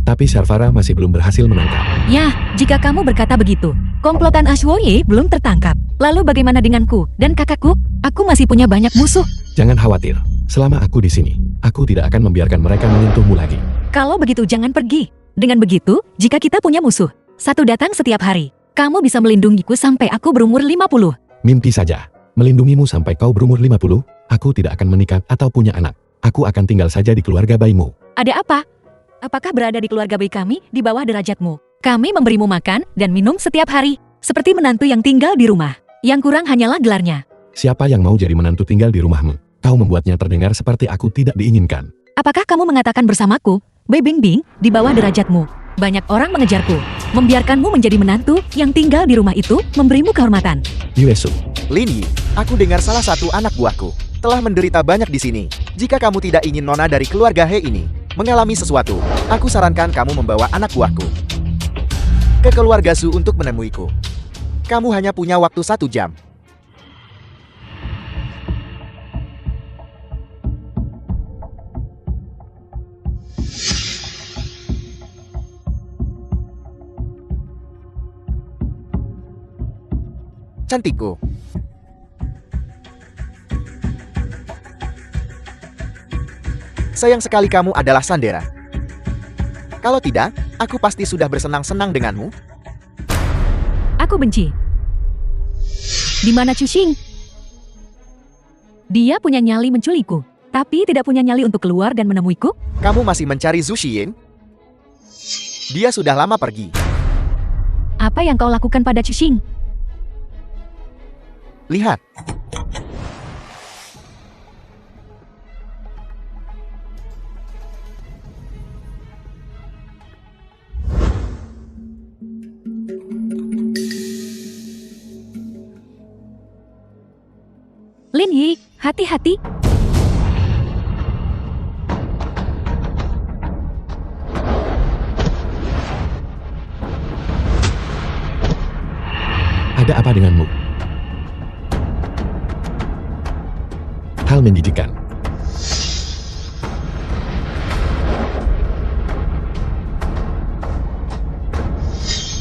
Tapi Sharvara masih belum berhasil menangkap. Ya, jika kamu berkata begitu, komplotan Ashwoye belum tertangkap. Lalu bagaimana denganku dan kakakku? Aku masih punya banyak musuh. Jangan khawatir, selama aku di sini, aku tidak akan membiarkan mereka menyentuhmu lagi. Kalau begitu jangan pergi. Dengan begitu, jika kita punya musuh, satu datang setiap hari, kamu bisa melindungiku sampai aku berumur 50. Mimpi saja, melindungimu sampai kau berumur 50, aku tidak akan menikah atau punya anak. Aku akan tinggal saja di keluarga bayimu. Ada apa? Apakah berada di keluarga bayi kami di bawah derajatmu? Kami memberimu makan dan minum setiap hari, seperti menantu yang tinggal di rumah. Yang kurang hanyalah gelarnya. Siapa yang mau jadi menantu tinggal di rumahmu? Kau membuatnya terdengar seperti aku tidak diinginkan. Apakah kamu mengatakan bersamaku, Bei Bingbing, di bawah derajatmu? Banyak orang mengejarku. Membiarkanmu menjadi menantu yang tinggal di rumah itu memberimu kehormatan. Yuesu, Lin Yi, aku dengar salah satu anak buahku telah menderita banyak di sini. Jika kamu tidak ingin nona dari keluarga He ini mengalami sesuatu, aku sarankan kamu membawa anak buahku ke keluarga Su untuk menemuiku. Kamu hanya punya waktu 1 jam. Cantikku. Sayang sekali kamu adalah Sandera. Kalau tidak, aku pasti sudah bersenang-senang denganmu. Aku benci. Di mana Cushing? Dia punya nyali menculikku, tapi tidak punya nyali untuk keluar dan menemuiku? Kamu masih mencari Zhu Xiyin? Dia sudah lama pergi. Apa yang kau lakukan pada Cushing? Lihat. Lin Yi, hati-hati. ada apa denganmu? Hal menjijikan.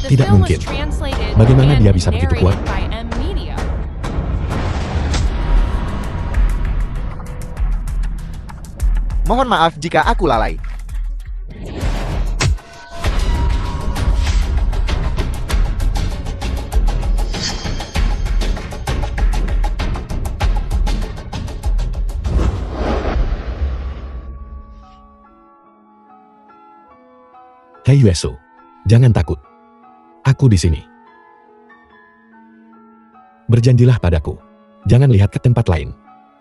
The Tidak film was mungkin. translated Bagaimana and dia bisa begitu kuat? narrated by M Media. Mohon maaf jika aku lalai. Hei Yuesu, jangan takut. Aku di sini. Berjanjilah padaku. Jangan lihat ke tempat lain.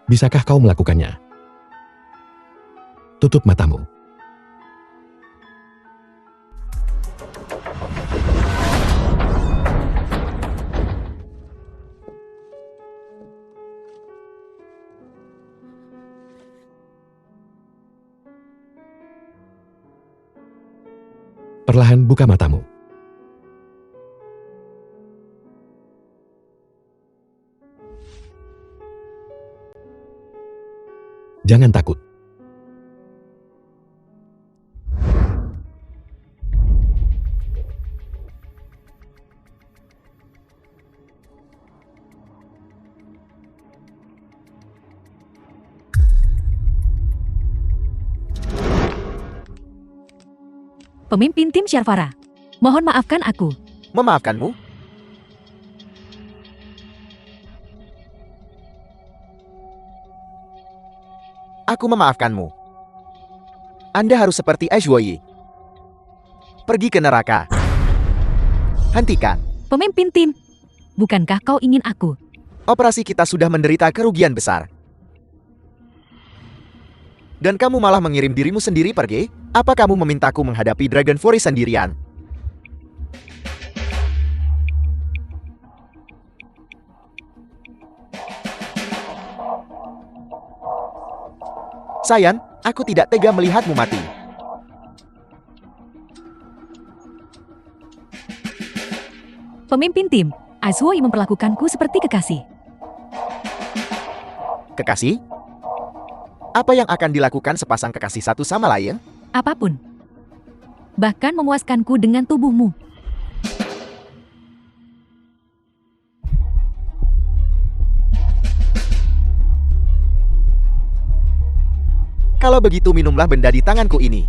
Bisakah kau melakukannya? Tutup matamu. Perlahan buka matamu. Jangan takut. Pemimpin tim Sharvara, mohon maafkan aku. Memaafkanmu? Aku memaafkanmu. Anda harus seperti Ashwoye. Pergi ke neraka. Hentikan. Pemimpin tim, bukankah kau ingin aku? Operasi kita sudah menderita kerugian besar. Dan kamu malah mengirim dirimu sendiri pergi? Apa kamu memintaku menghadapi Dragon Fury sendirian? Sayang, aku tidak tega melihatmu mati. Pemimpin tim, Azwoi memperlakukanku seperti kekasih. Kekasih? Apa yang akan dilakukan sepasang kekasih satu sama lain? Apapun. Bahkan memuaskanku dengan tubuhmu. Kalau begitu minumlah benda di tanganku ini.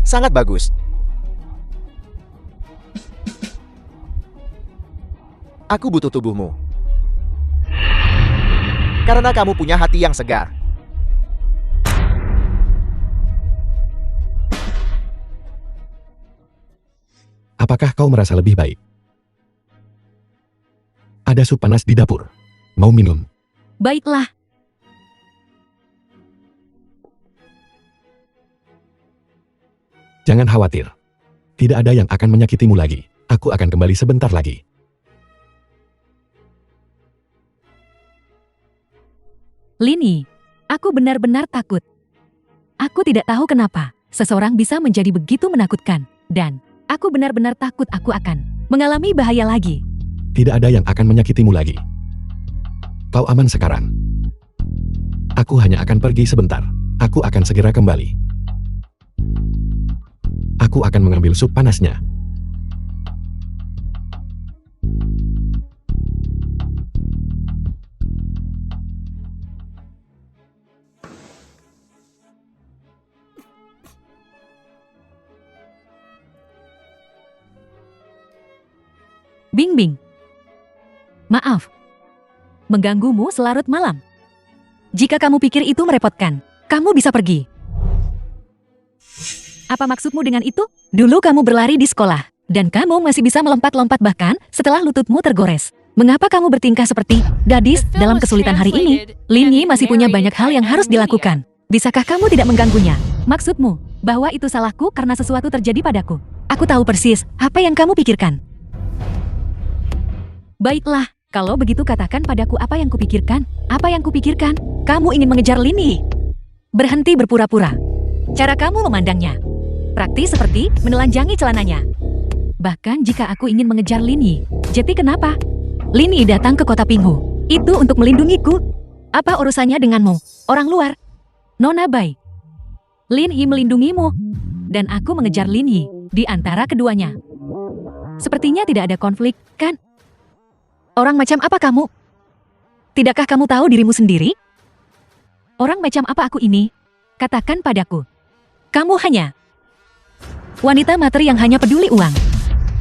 Sangat bagus. Aku butuh tubuhmu. Karena kamu punya hati yang segar. Apakah kau merasa lebih baik? Ada sup panas di dapur. Mau minum? Baiklah. Jangan khawatir. Tidak ada yang akan menyakitimu lagi. Aku akan kembali sebentar lagi. Lini, aku benar-benar takut. Aku tidak tahu kenapa seseorang bisa menjadi begitu menakutkan. Dan aku benar-benar takut aku akan mengalami bahaya lagi. Tidak ada yang akan menyakitimu lagi. Kau aman sekarang. Aku hanya akan pergi sebentar. Aku akan segera kembali. Aku akan mengambil sup panasnya. Bingbing. Maaf. Mengganggumu selarut malam. Jika kamu pikir itu merepotkan, kamu bisa pergi. Apa maksudmu dengan itu? Dulu kamu berlari di sekolah, dan kamu masih bisa melompat-lompat bahkan setelah lututmu tergores. Mengapa kamu bertingkah seperti gadis dalam kesulitan hari ini? Lini masih punya banyak hal yang harus dilakukan. Bisakah kamu tidak mengganggunya? Maksudmu, bahwa itu salahku karena sesuatu terjadi padaku. Aku tahu persis apa yang kamu pikirkan. Baiklah, kalau begitu katakan padaku apa yang kupikirkan. Apa yang kupikirkan? Kamu ingin mengejar Lini. Berhenti berpura-pura. Cara kamu memandangnya praktis seperti menelanjangi celananya. Bahkan jika aku ingin mengejar Lini, jadi kenapa? Lini datang ke kota Pinghu. Itu untuk melindungiku. Apa urusannya denganmu, orang luar? Nona Bai. Lin Yi melindungimu. Dan aku mengejar Lin Yi di antara keduanya. Sepertinya tidak ada konflik, kan? Orang macam apa kamu? Tidakkah kamu tahu dirimu sendiri? Orang macam apa aku ini? Katakan padaku. Kamu hanya wanita materi yang hanya peduli uang.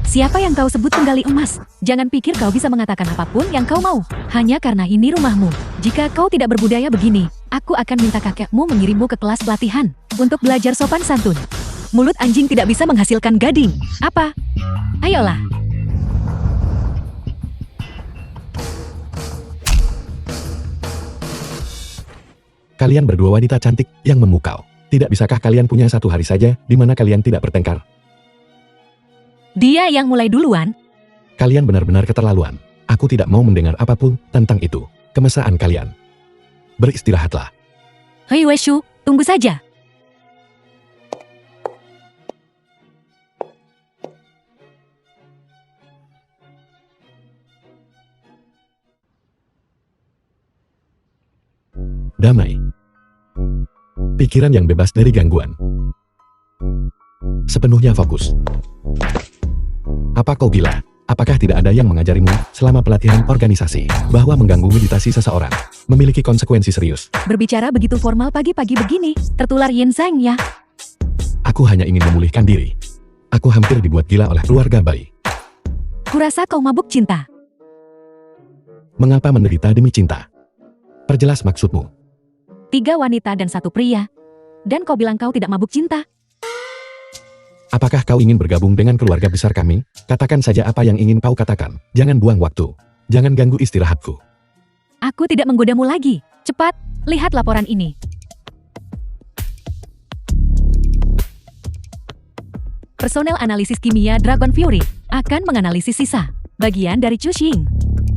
Siapa yang kau sebut penggali emas? Jangan pikir kau bisa mengatakan apapun yang kau mau. Hanya karena ini rumahmu. Jika kau tidak berbudaya begini, aku akan minta kakekmu mengirimmu ke kelas pelatihan untuk belajar sopan santun. Mulut anjing tidak bisa menghasilkan gading. Apa? Ayolah. Kalian berdua wanita cantik yang memukau. Tidak bisakah kalian punya satu hari saja di mana kalian tidak bertengkar? Dia yang mulai duluan. Kalian benar-benar keterlaluan. Aku tidak mau mendengar apapun tentang itu. Kemesraan kalian. Beristirahatlah. Hei Weshu, tunggu saja. Damai. Pikiran yang bebas dari gangguan. Sepenuhnya fokus. Apa kau gila? Apakah tidak ada yang mengajarimu selama pelatihan organisasi bahwa mengganggu meditasi seseorang memiliki konsekuensi serius? Berbicara begitu formal pagi-pagi begini, tertular Yin Zhang ya. Aku hanya ingin memulihkan diri. Aku hampir dibuat gila oleh keluarga Bai. Kurasa kau mabuk cinta. Mengapa menderita demi cinta? Perjelas maksudmu. 3 wanita dan 1 pria. Dan kau bilang kau tidak mabuk cinta. Apakah kau ingin bergabung dengan keluarga besar kami? Katakan saja apa yang ingin kau katakan. Jangan buang waktu. Jangan ganggu istirahatku. Aku tidak menggodamu lagi. Cepat, lihat laporan ini. Personel analisis kimia Dragon Fury akan menganalisis sisa bagian dari Chu Xing.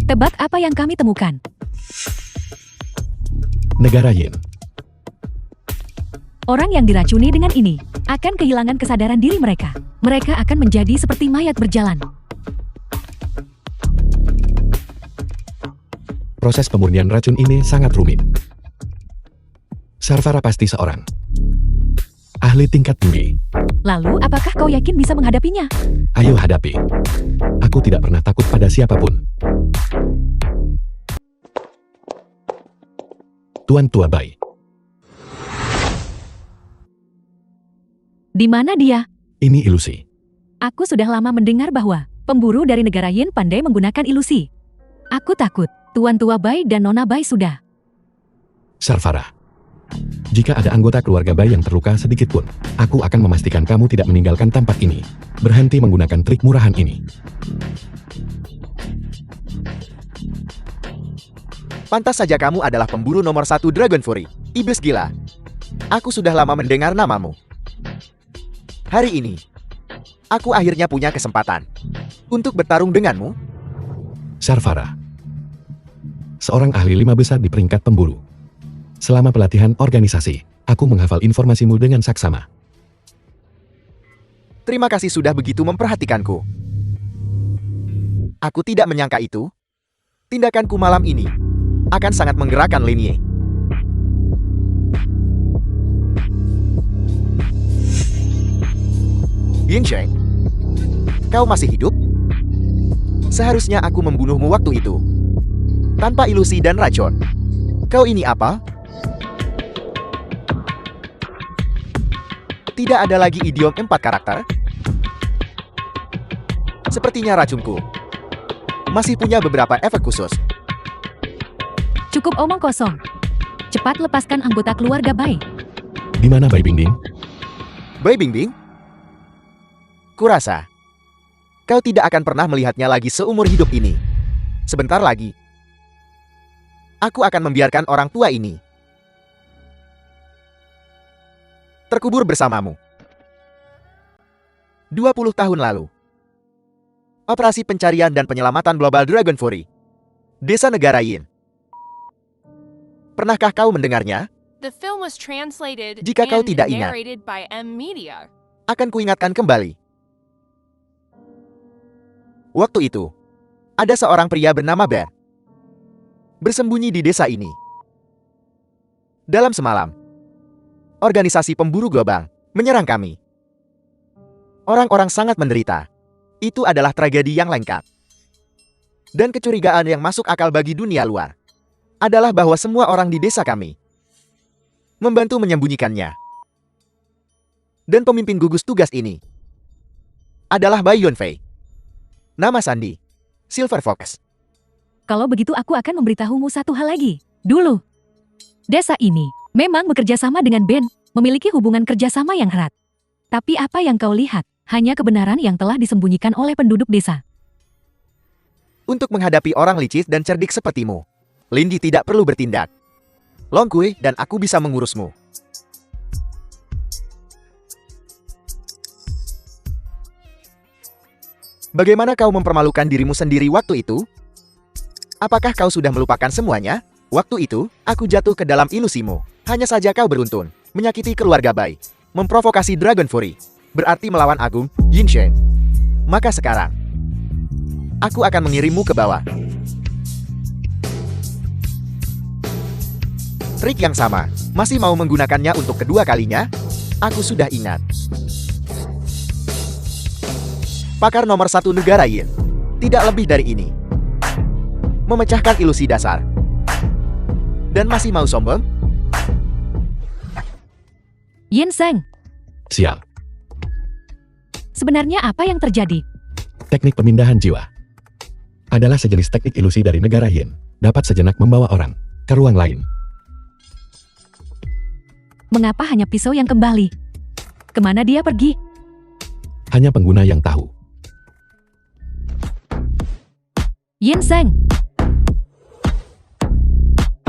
Tebak apa yang kami temukan? Negara Yin. Orang yang diracuni dengan ini akan kehilangan kesadaran diri mereka. Mereka akan menjadi seperti mayat berjalan. Proses pemurnian racun ini sangat rumit. Sarfara pasti seorang ahli tingkat tinggi. Lalu, apakah kau yakin bisa menghadapinya? Ayo hadapi. Aku tidak pernah takut pada siapapun. Tuan Tua Bai. Di mana dia? Ini ilusi. Aku sudah lama mendengar bahwa pemburu dari negara Yin pandai menggunakan ilusi. Aku takut Tuan Tua Bai dan Nona Bai sudah. Sarfara. Jika ada anggota keluarga Bai yang terluka sedikit pun, aku akan memastikan kamu tidak meninggalkan tempat ini. Berhenti menggunakan trik murahan ini. Pantas saja kamu adalah pemburu nomor 1 Dragon Fury. Iblis gila. Aku sudah lama mendengar namamu. Hari ini, aku akhirnya punya kesempatan untuk bertarung denganmu. Sarfara. Seorang ahli 5 besar di peringkat pemburu. Selama pelatihan organisasi, aku menghafal informasimu dengan saksama. Terima kasih sudah begitu memperhatikanku. Aku tidak menyangka itu. Tindakanku malam ini akan sangat menggerakkan Lin Ye. Yin Sheng, kau masih hidup? Seharusnya aku membunuhmu waktu itu. Tanpa ilusi dan racun. Kau ini apa? Tidak ada lagi idiom 4 karakter? Sepertinya racunku masih punya beberapa efek khusus. Cukup omong kosong. Cepat lepaskan anggota keluarga Bai. Di mana Bai Bingbing? Bai Bingbing? Kurasa kau tidak akan pernah melihatnya lagi seumur hidup ini. Sebentar lagi, aku akan membiarkan orang tua ini terkubur bersamamu. 20 tahun lalu, Operasi Pencarian dan Penyelamatan Global Dragon Fury, Desa Negara Yin. Pernahkah kau mendengarnya? The film was translated Jika kau and tidak ingat, narrated by M Media. akan kuingatkan kembali. Waktu itu, ada seorang pria bernama Ben bersembunyi di desa ini. Dalam semalam, organisasi pemburu global menyerang kami. Orang-orang sangat menderita. Itu adalah tragedi yang lengkap. Dan kecurigaan yang masuk akal bagi dunia luar adalah bahwa semua orang di desa kami membantu menyembunyikannya. Dan pemimpin gugus tugas ini adalah Bai Yunfei. Nama sandi, Silver Fox. Kalau begitu aku akan memberitahumu satu hal lagi. Dulu, desa ini memang bekerja sama dengan Ben, memiliki hubungan kerjasama yang erat. Tapi apa yang kau lihat, hanya kebenaran yang telah disembunyikan oleh penduduk desa. Untuk menghadapi orang licik dan cerdik sepertimu, Lindy tidak perlu bertindak. Long Kui dan aku bisa mengurusmu. Bagaimana kau mempermalukan dirimu sendiri waktu itu? Apakah kau sudah melupakan semuanya? Waktu itu, aku jatuh ke dalam ilusimu. Hanya saja kau beruntun, menyakiti keluarga Bai, memprovokasi Dragon Fury, berarti melawan Agung, Yin Shen. Maka sekarang, aku akan mengirimmu ke bawah. Trik yang sama, masih mau menggunakannya untuk kedua kalinya? Aku sudah ingat. Pakar nomor 1 negara Yin. Tidak lebih dari ini. Memecahkan ilusi dasar. Dan masih mau sombong? Yin Seng, Sial. sebenarnya apa yang terjadi? Teknik pemindahan jiwa adalah sejenis teknik ilusi dari negara Yin. Dapat sejenak membawa orang ke ruang lain. Mengapa hanya pisau yang kembali? Kemana dia pergi? Hanya pengguna yang tahu. Yin Seng,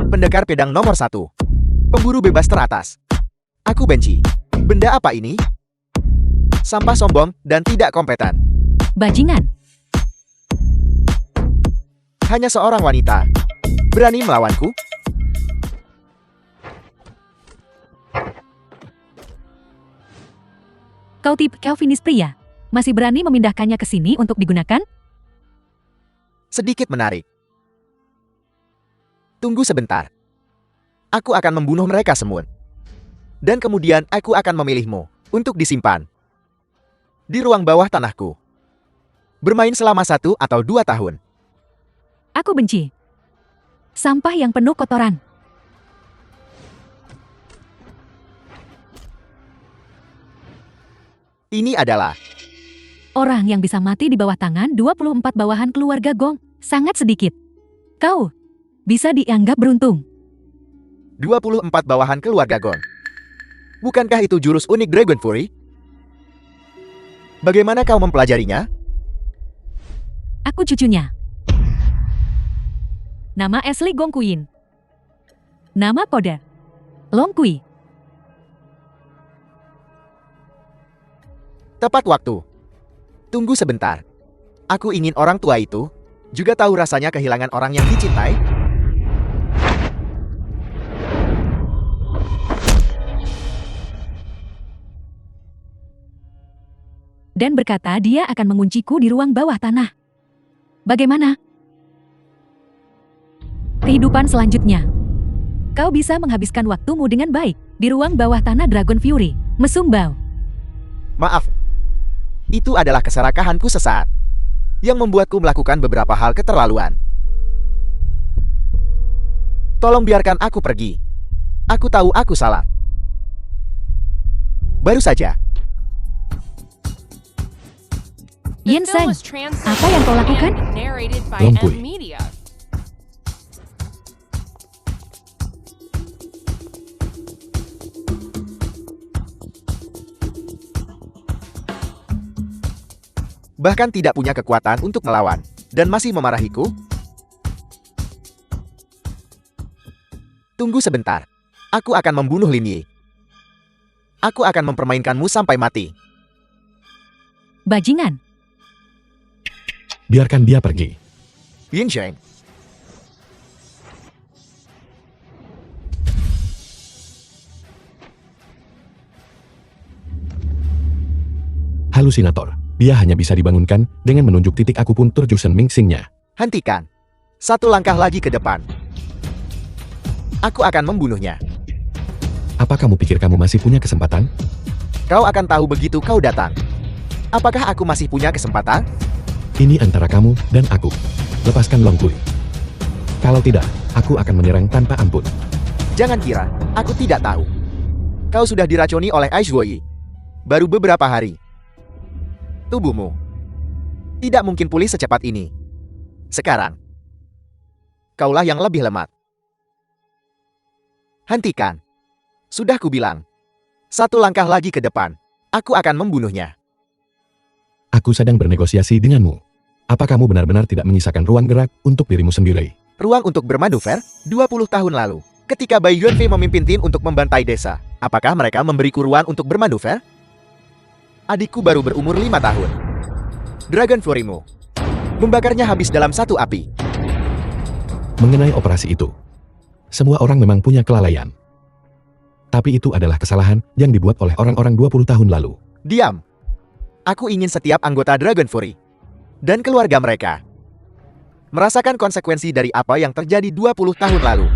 Pendekar pedang nomor 1. Pemburu bebas teratas. Aku benci. Benda apa ini? Sampah sombong dan tidak kompeten. Bajingan. Hanya seorang wanita. Berani melawanku? Kau tipe Calvinis pria. Masih berani memindahkannya ke sini untuk digunakan? Sedikit menarik. Tunggu sebentar. Aku akan membunuh mereka semua. Dan kemudian aku akan memilihmu untuk disimpan di ruang bawah tanahku. Bermain selama 1 atau 2 tahun. Aku benci. Sampah yang penuh kotoran. Ini adalah Orang yang bisa mati di bawah tangan 24 bawahan keluarga Gong. Sangat sedikit. Kau bisa dianggap beruntung. 24 bawahan keluarga Gon. Bukankah itu jurus unik Dragon Fury? Bagaimana kau mempelajarinya? Aku cucunya. Nama asli Gong Kuin. Nama kode Long Kui. Tepat waktu. Tunggu sebentar. Aku ingin orang tua itu juga tahu rasanya kehilangan orang yang dicintai. Dan berkata dia akan mengunciku di ruang bawah tanah. Bagaimana? Kehidupan selanjutnya. Kau bisa menghabiskan waktumu dengan baik di ruang bawah tanah Dragon Fury, mesum bau. Maaf. Itu adalah keserakahanku sesaat yang membuatku melakukan beberapa hal keterlaluan. Tolong biarkan aku pergi. Aku tahu aku salah. Baru saja. The Yin film Sang, was translated apa yang kau lakukan? and narrated by Long Kui. M Media. Bahkan tidak punya kekuatan untuk melawan, dan masih memarahiku? Tunggu sebentar. Aku akan membunuh Lin Yi. Aku akan mempermainkanmu sampai mati. Bajingan. Biarkan dia pergi. Yin Sheng. Halusinator. Dia hanya bisa dibangunkan dengan menunjuk titik akupuntur Jusen Ming-Xingnya. Hentikan. 1 langkah lagi ke depan. Aku akan membunuhnya. Apa kamu pikir kamu masih punya kesempatan? Kau akan tahu begitu kau datang. Apakah aku masih punya kesempatan? Ini antara kamu dan aku. Lepaskan Long Kui. Kalau tidak, aku akan menyerang tanpa ampun. Jangan kira, aku tidak tahu. Kau sudah diracuni oleh Aishwoyi. Baru beberapa hari. Tubuhmu tidak mungkin pulih secepat ini. Sekarang, kaulah yang lebih lemah. Hentikan. Sudah kubilang. 1 langkah lagi ke depan. Aku akan membunuhnya. Aku sedang bernegosiasi denganmu. Apa kamu benar-benar tidak menyisakan ruang gerak untuk dirimu sendiri? Ruang untuk bermanuver 20 tahun lalu. Ketika Bai Yuanfei memimpin tim untuk membantai desa, apakah mereka memberiku ruang untuk bermanuver? Adikku baru berumur 5 tahun. Dragon Fury-mu membakarnya habis dalam 1 api. Mengenai operasi itu, semua orang memang punya kelalaian. Tapi itu adalah kesalahan yang dibuat oleh orang-orang 20 tahun lalu. Diam. Aku ingin setiap anggota Dragon Fury dan keluarga mereka merasakan konsekuensi dari apa yang terjadi 20 tahun lalu.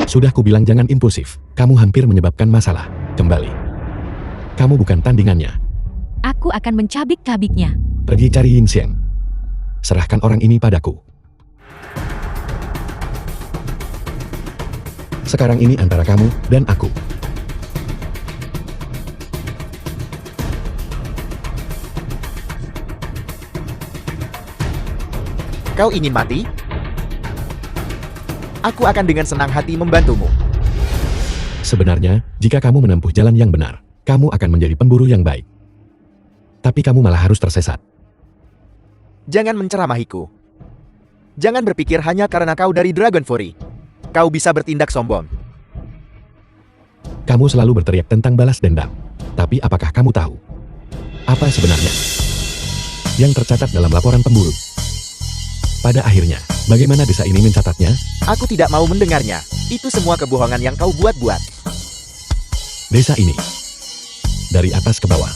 Sudah kubilang jangan impulsif. Kamu hampir menyebabkan masalah. Kembali. Kamu bukan tandingannya. Aku akan mencabik-cabiknya. Pergi cari Yin Xiang. Serahkan orang ini padaku. Sekarang ini antara kamu dan aku. Kau ingin mati? Aku akan dengan senang hati membantumu. Sebenarnya, jika kamu menempuh jalan yang benar, kamu akan menjadi pemburu yang baik. Tapi kamu malah harus tersesat. Jangan menceramahiku. Jangan berpikir hanya karena kau dari Dragon Fury. Kau bisa bertindak sombong. Kamu selalu berteriak tentang balas dendam. Tapi apakah kamu tahu apa sebenarnya yang tercatat dalam laporan pemburu? Pada akhirnya, bagaimana desa ini mencatatnya? Aku tidak mau mendengarnya. Itu semua kebohongan yang kau buat-buat. Desa ini, dari atas ke bawah,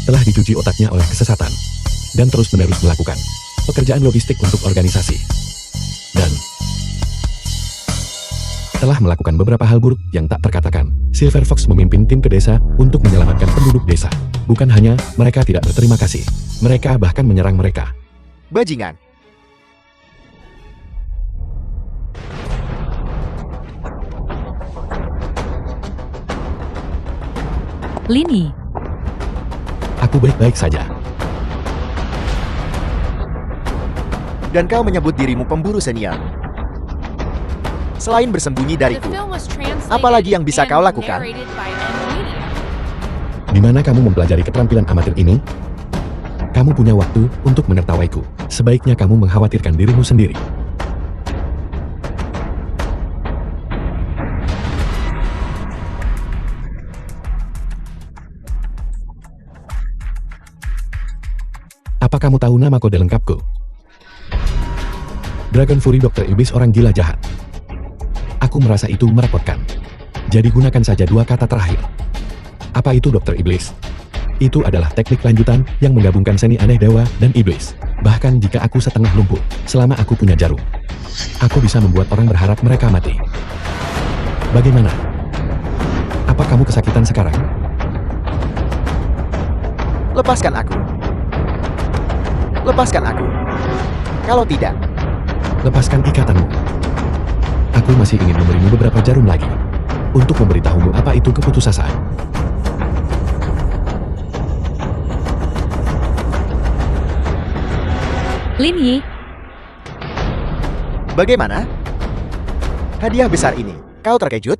telah dicuci otaknya oleh kesesatan, dan terus-menerus melakukan pekerjaan logistik untuk organisasi. Dan telah melakukan beberapa hal buruk yang tak terkatakan. Silver Fox memimpin tim ke desa untuk menyelamatkan penduduk desa. Bukan hanya mereka tidak berterima kasih, mereka bahkan menyerang mereka. Bajingan. Lini, Aku baik-baik saja. Dan kau menyebut dirimu pemburu senior. Selain bersembunyi The dariku, film was translated apalagi yang bisa and kau lakukan? narrated by Media. Di mana kamu mempelajari keterampilan amatir ini? Kamu punya waktu untuk menertawaiku. Sebaiknya kamu mengkhawatirkan dirimu sendiri. Apa kamu tahu nama kode lengkapku? Dragon Fury Dr. Iblis orang gila jahat. Aku merasa itu merepotkan. Jadi gunakan saja dua kata terakhir. Apa itu Dr. Iblis? Itu adalah teknik lanjutan yang menggabungkan seni aneh dewa dan iblis. Bahkan jika aku setengah lumpuh, selama aku punya jarum, aku bisa membuat orang berharap mereka mati. Bagaimana? Apa kamu kesakitan sekarang? Lepaskan aku. Lepaskan aku. Kalau tidak, Lepaskan ikatanmu. Aku masih ingin memberimu beberapa jarum lagi untuk memberitahumu apa itu keputusasaan. Lini, bagaimana? Hadiah besar ini, kau terkejut?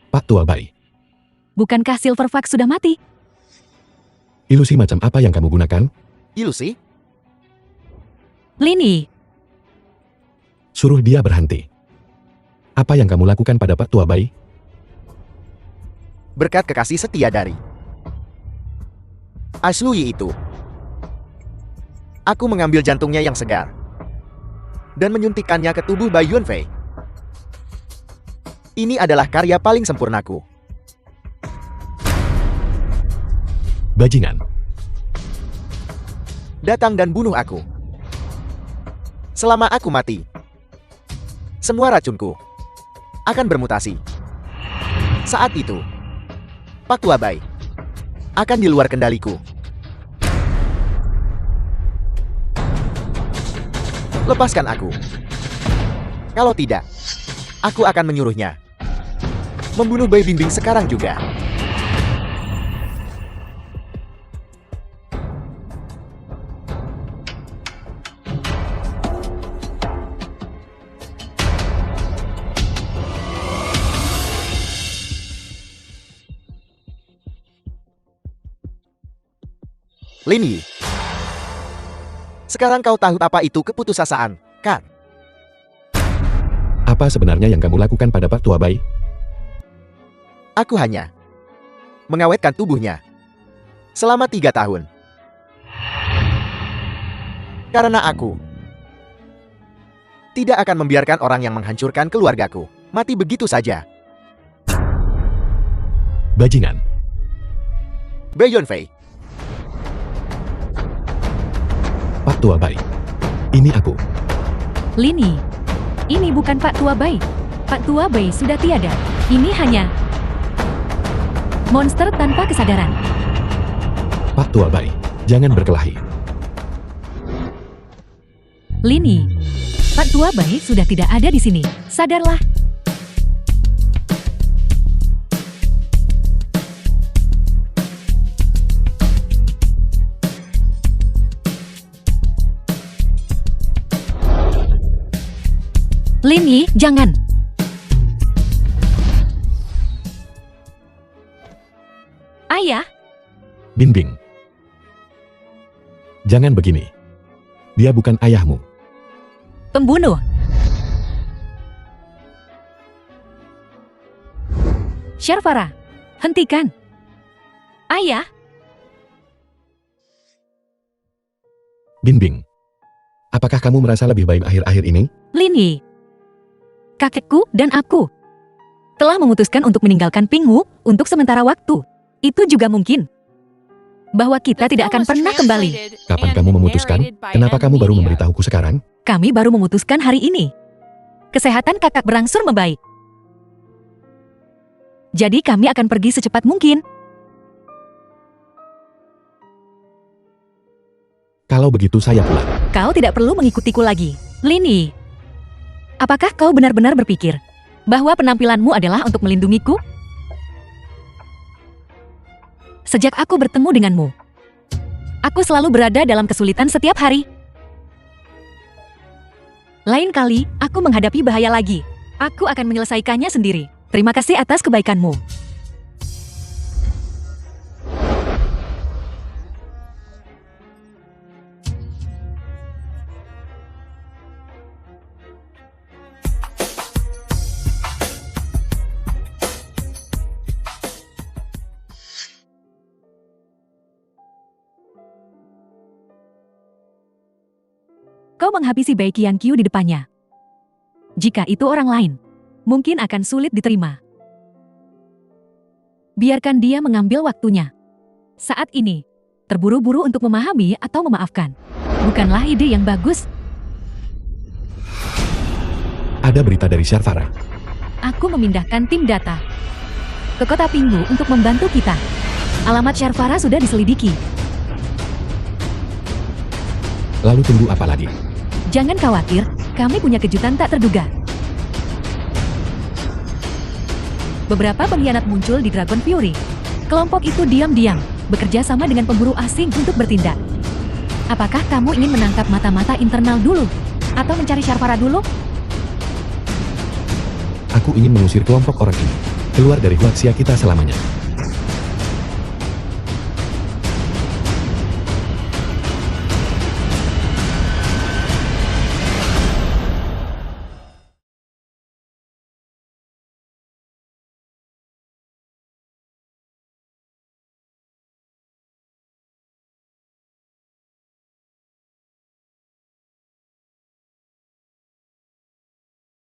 Pak Tua Bayi, bukankah Silver Fox sudah mati? ilusi macam apa yang kamu gunakan? Ilusi? Lini, Suruh dia berhenti. Apa yang kamu lakukan pada Pak Tua Bayi? Berkat kekasih setia dari Ashlui itu, aku mengambil jantungnya yang segar dan menyuntikkannya ke tubuh Bai Yunfei. Ini adalah karya paling sempurnaku. Bajingan. Datang dan bunuh aku. Selama aku mati, semua racunku akan bermutasi. Saat itu, Pak Tua Bai akan di luar kendaliku. Lepaskan aku. Kalau tidak, aku akan menyuruhnya membunuh Bai Bimbing sekarang juga. Lini, sekarang kau tahu apa itu keputusasaan, kan? Apa sebenarnya yang kamu lakukan pada Pak Tua Bayi? Aku hanya mengawetkan tubuhnya selama 3 tahun. Karena aku tidak akan membiarkan orang yang menghancurkan keluargaku mati begitu saja. Bajingan. Bai Yunfei, Pak Tua Bayi. Ini aku. Lini, ini bukan Pak Tua Bai. Pak Tua Bai sudah tiada. Ini hanya monster tanpa kesadaran. Pak Tua Bayi, jangan berkelahi. Lini, Pak Tua Bai sudah tidak ada di sini. Sadarlah. Lini, jangan. Ayah, Binbing. Jangan begini. Dia bukan ayahmu. pembunuh. Sharvara, hentikan. Ayah, Binbing. Apakah kamu merasa lebih baik akhir-akhir ini? Lin Yi. Kakekku dan aku telah memutuskan untuk meninggalkan Pingwu untuk sementara waktu. Itu juga mungkin bahwa kita tidak akan pernah kembali. Kapan kamu memutuskan? Kenapa kamu baru memberitahuku sekarang? Kami baru memutuskan hari ini. Kesehatan kakak berangsur membaik. Jadi kami akan pergi secepat mungkin. Kalau begitu saya pulang. Kau tidak perlu mengikutiku lagi. Lin Yi, apakah kau benar-benar berpikir bahwa penampilanmu adalah untuk melindungiku? Sejak aku bertemu denganmu, aku selalu berada dalam kesulitan setiap hari. Lain kali, aku menghadapi bahaya lagi. Aku akan menyelesaikannya sendiri. Terima kasih atas kebaikanmu. Kau menghabisi Bai Qianqiu di depannya. Jika itu orang lain, mungkin akan sulit diterima. Biarkan dia mengambil waktunya. Saat ini, terburu-buru untuk memahami atau memaafkan bukanlah ide yang bagus. Ada berita dari Sharvara. Aku memindahkan tim data ke kota Pingwu untuk membantu kita. Alamat Sharvara sudah diselidiki. Lalu tunggu apa lagi? Jangan khawatir, kami punya kejutan tak terduga. Beberapa pengkhianat muncul di Dragon Fury. Kelompok itu diam-diam bekerja sama dengan pemburu asing untuk bertindak. Apakah kamu ingin menangkap mata-mata internal dulu? Atau mencari Sharvara dulu? Aku ingin mengusir kelompok orang ini keluar dari Huaxia kita selamanya.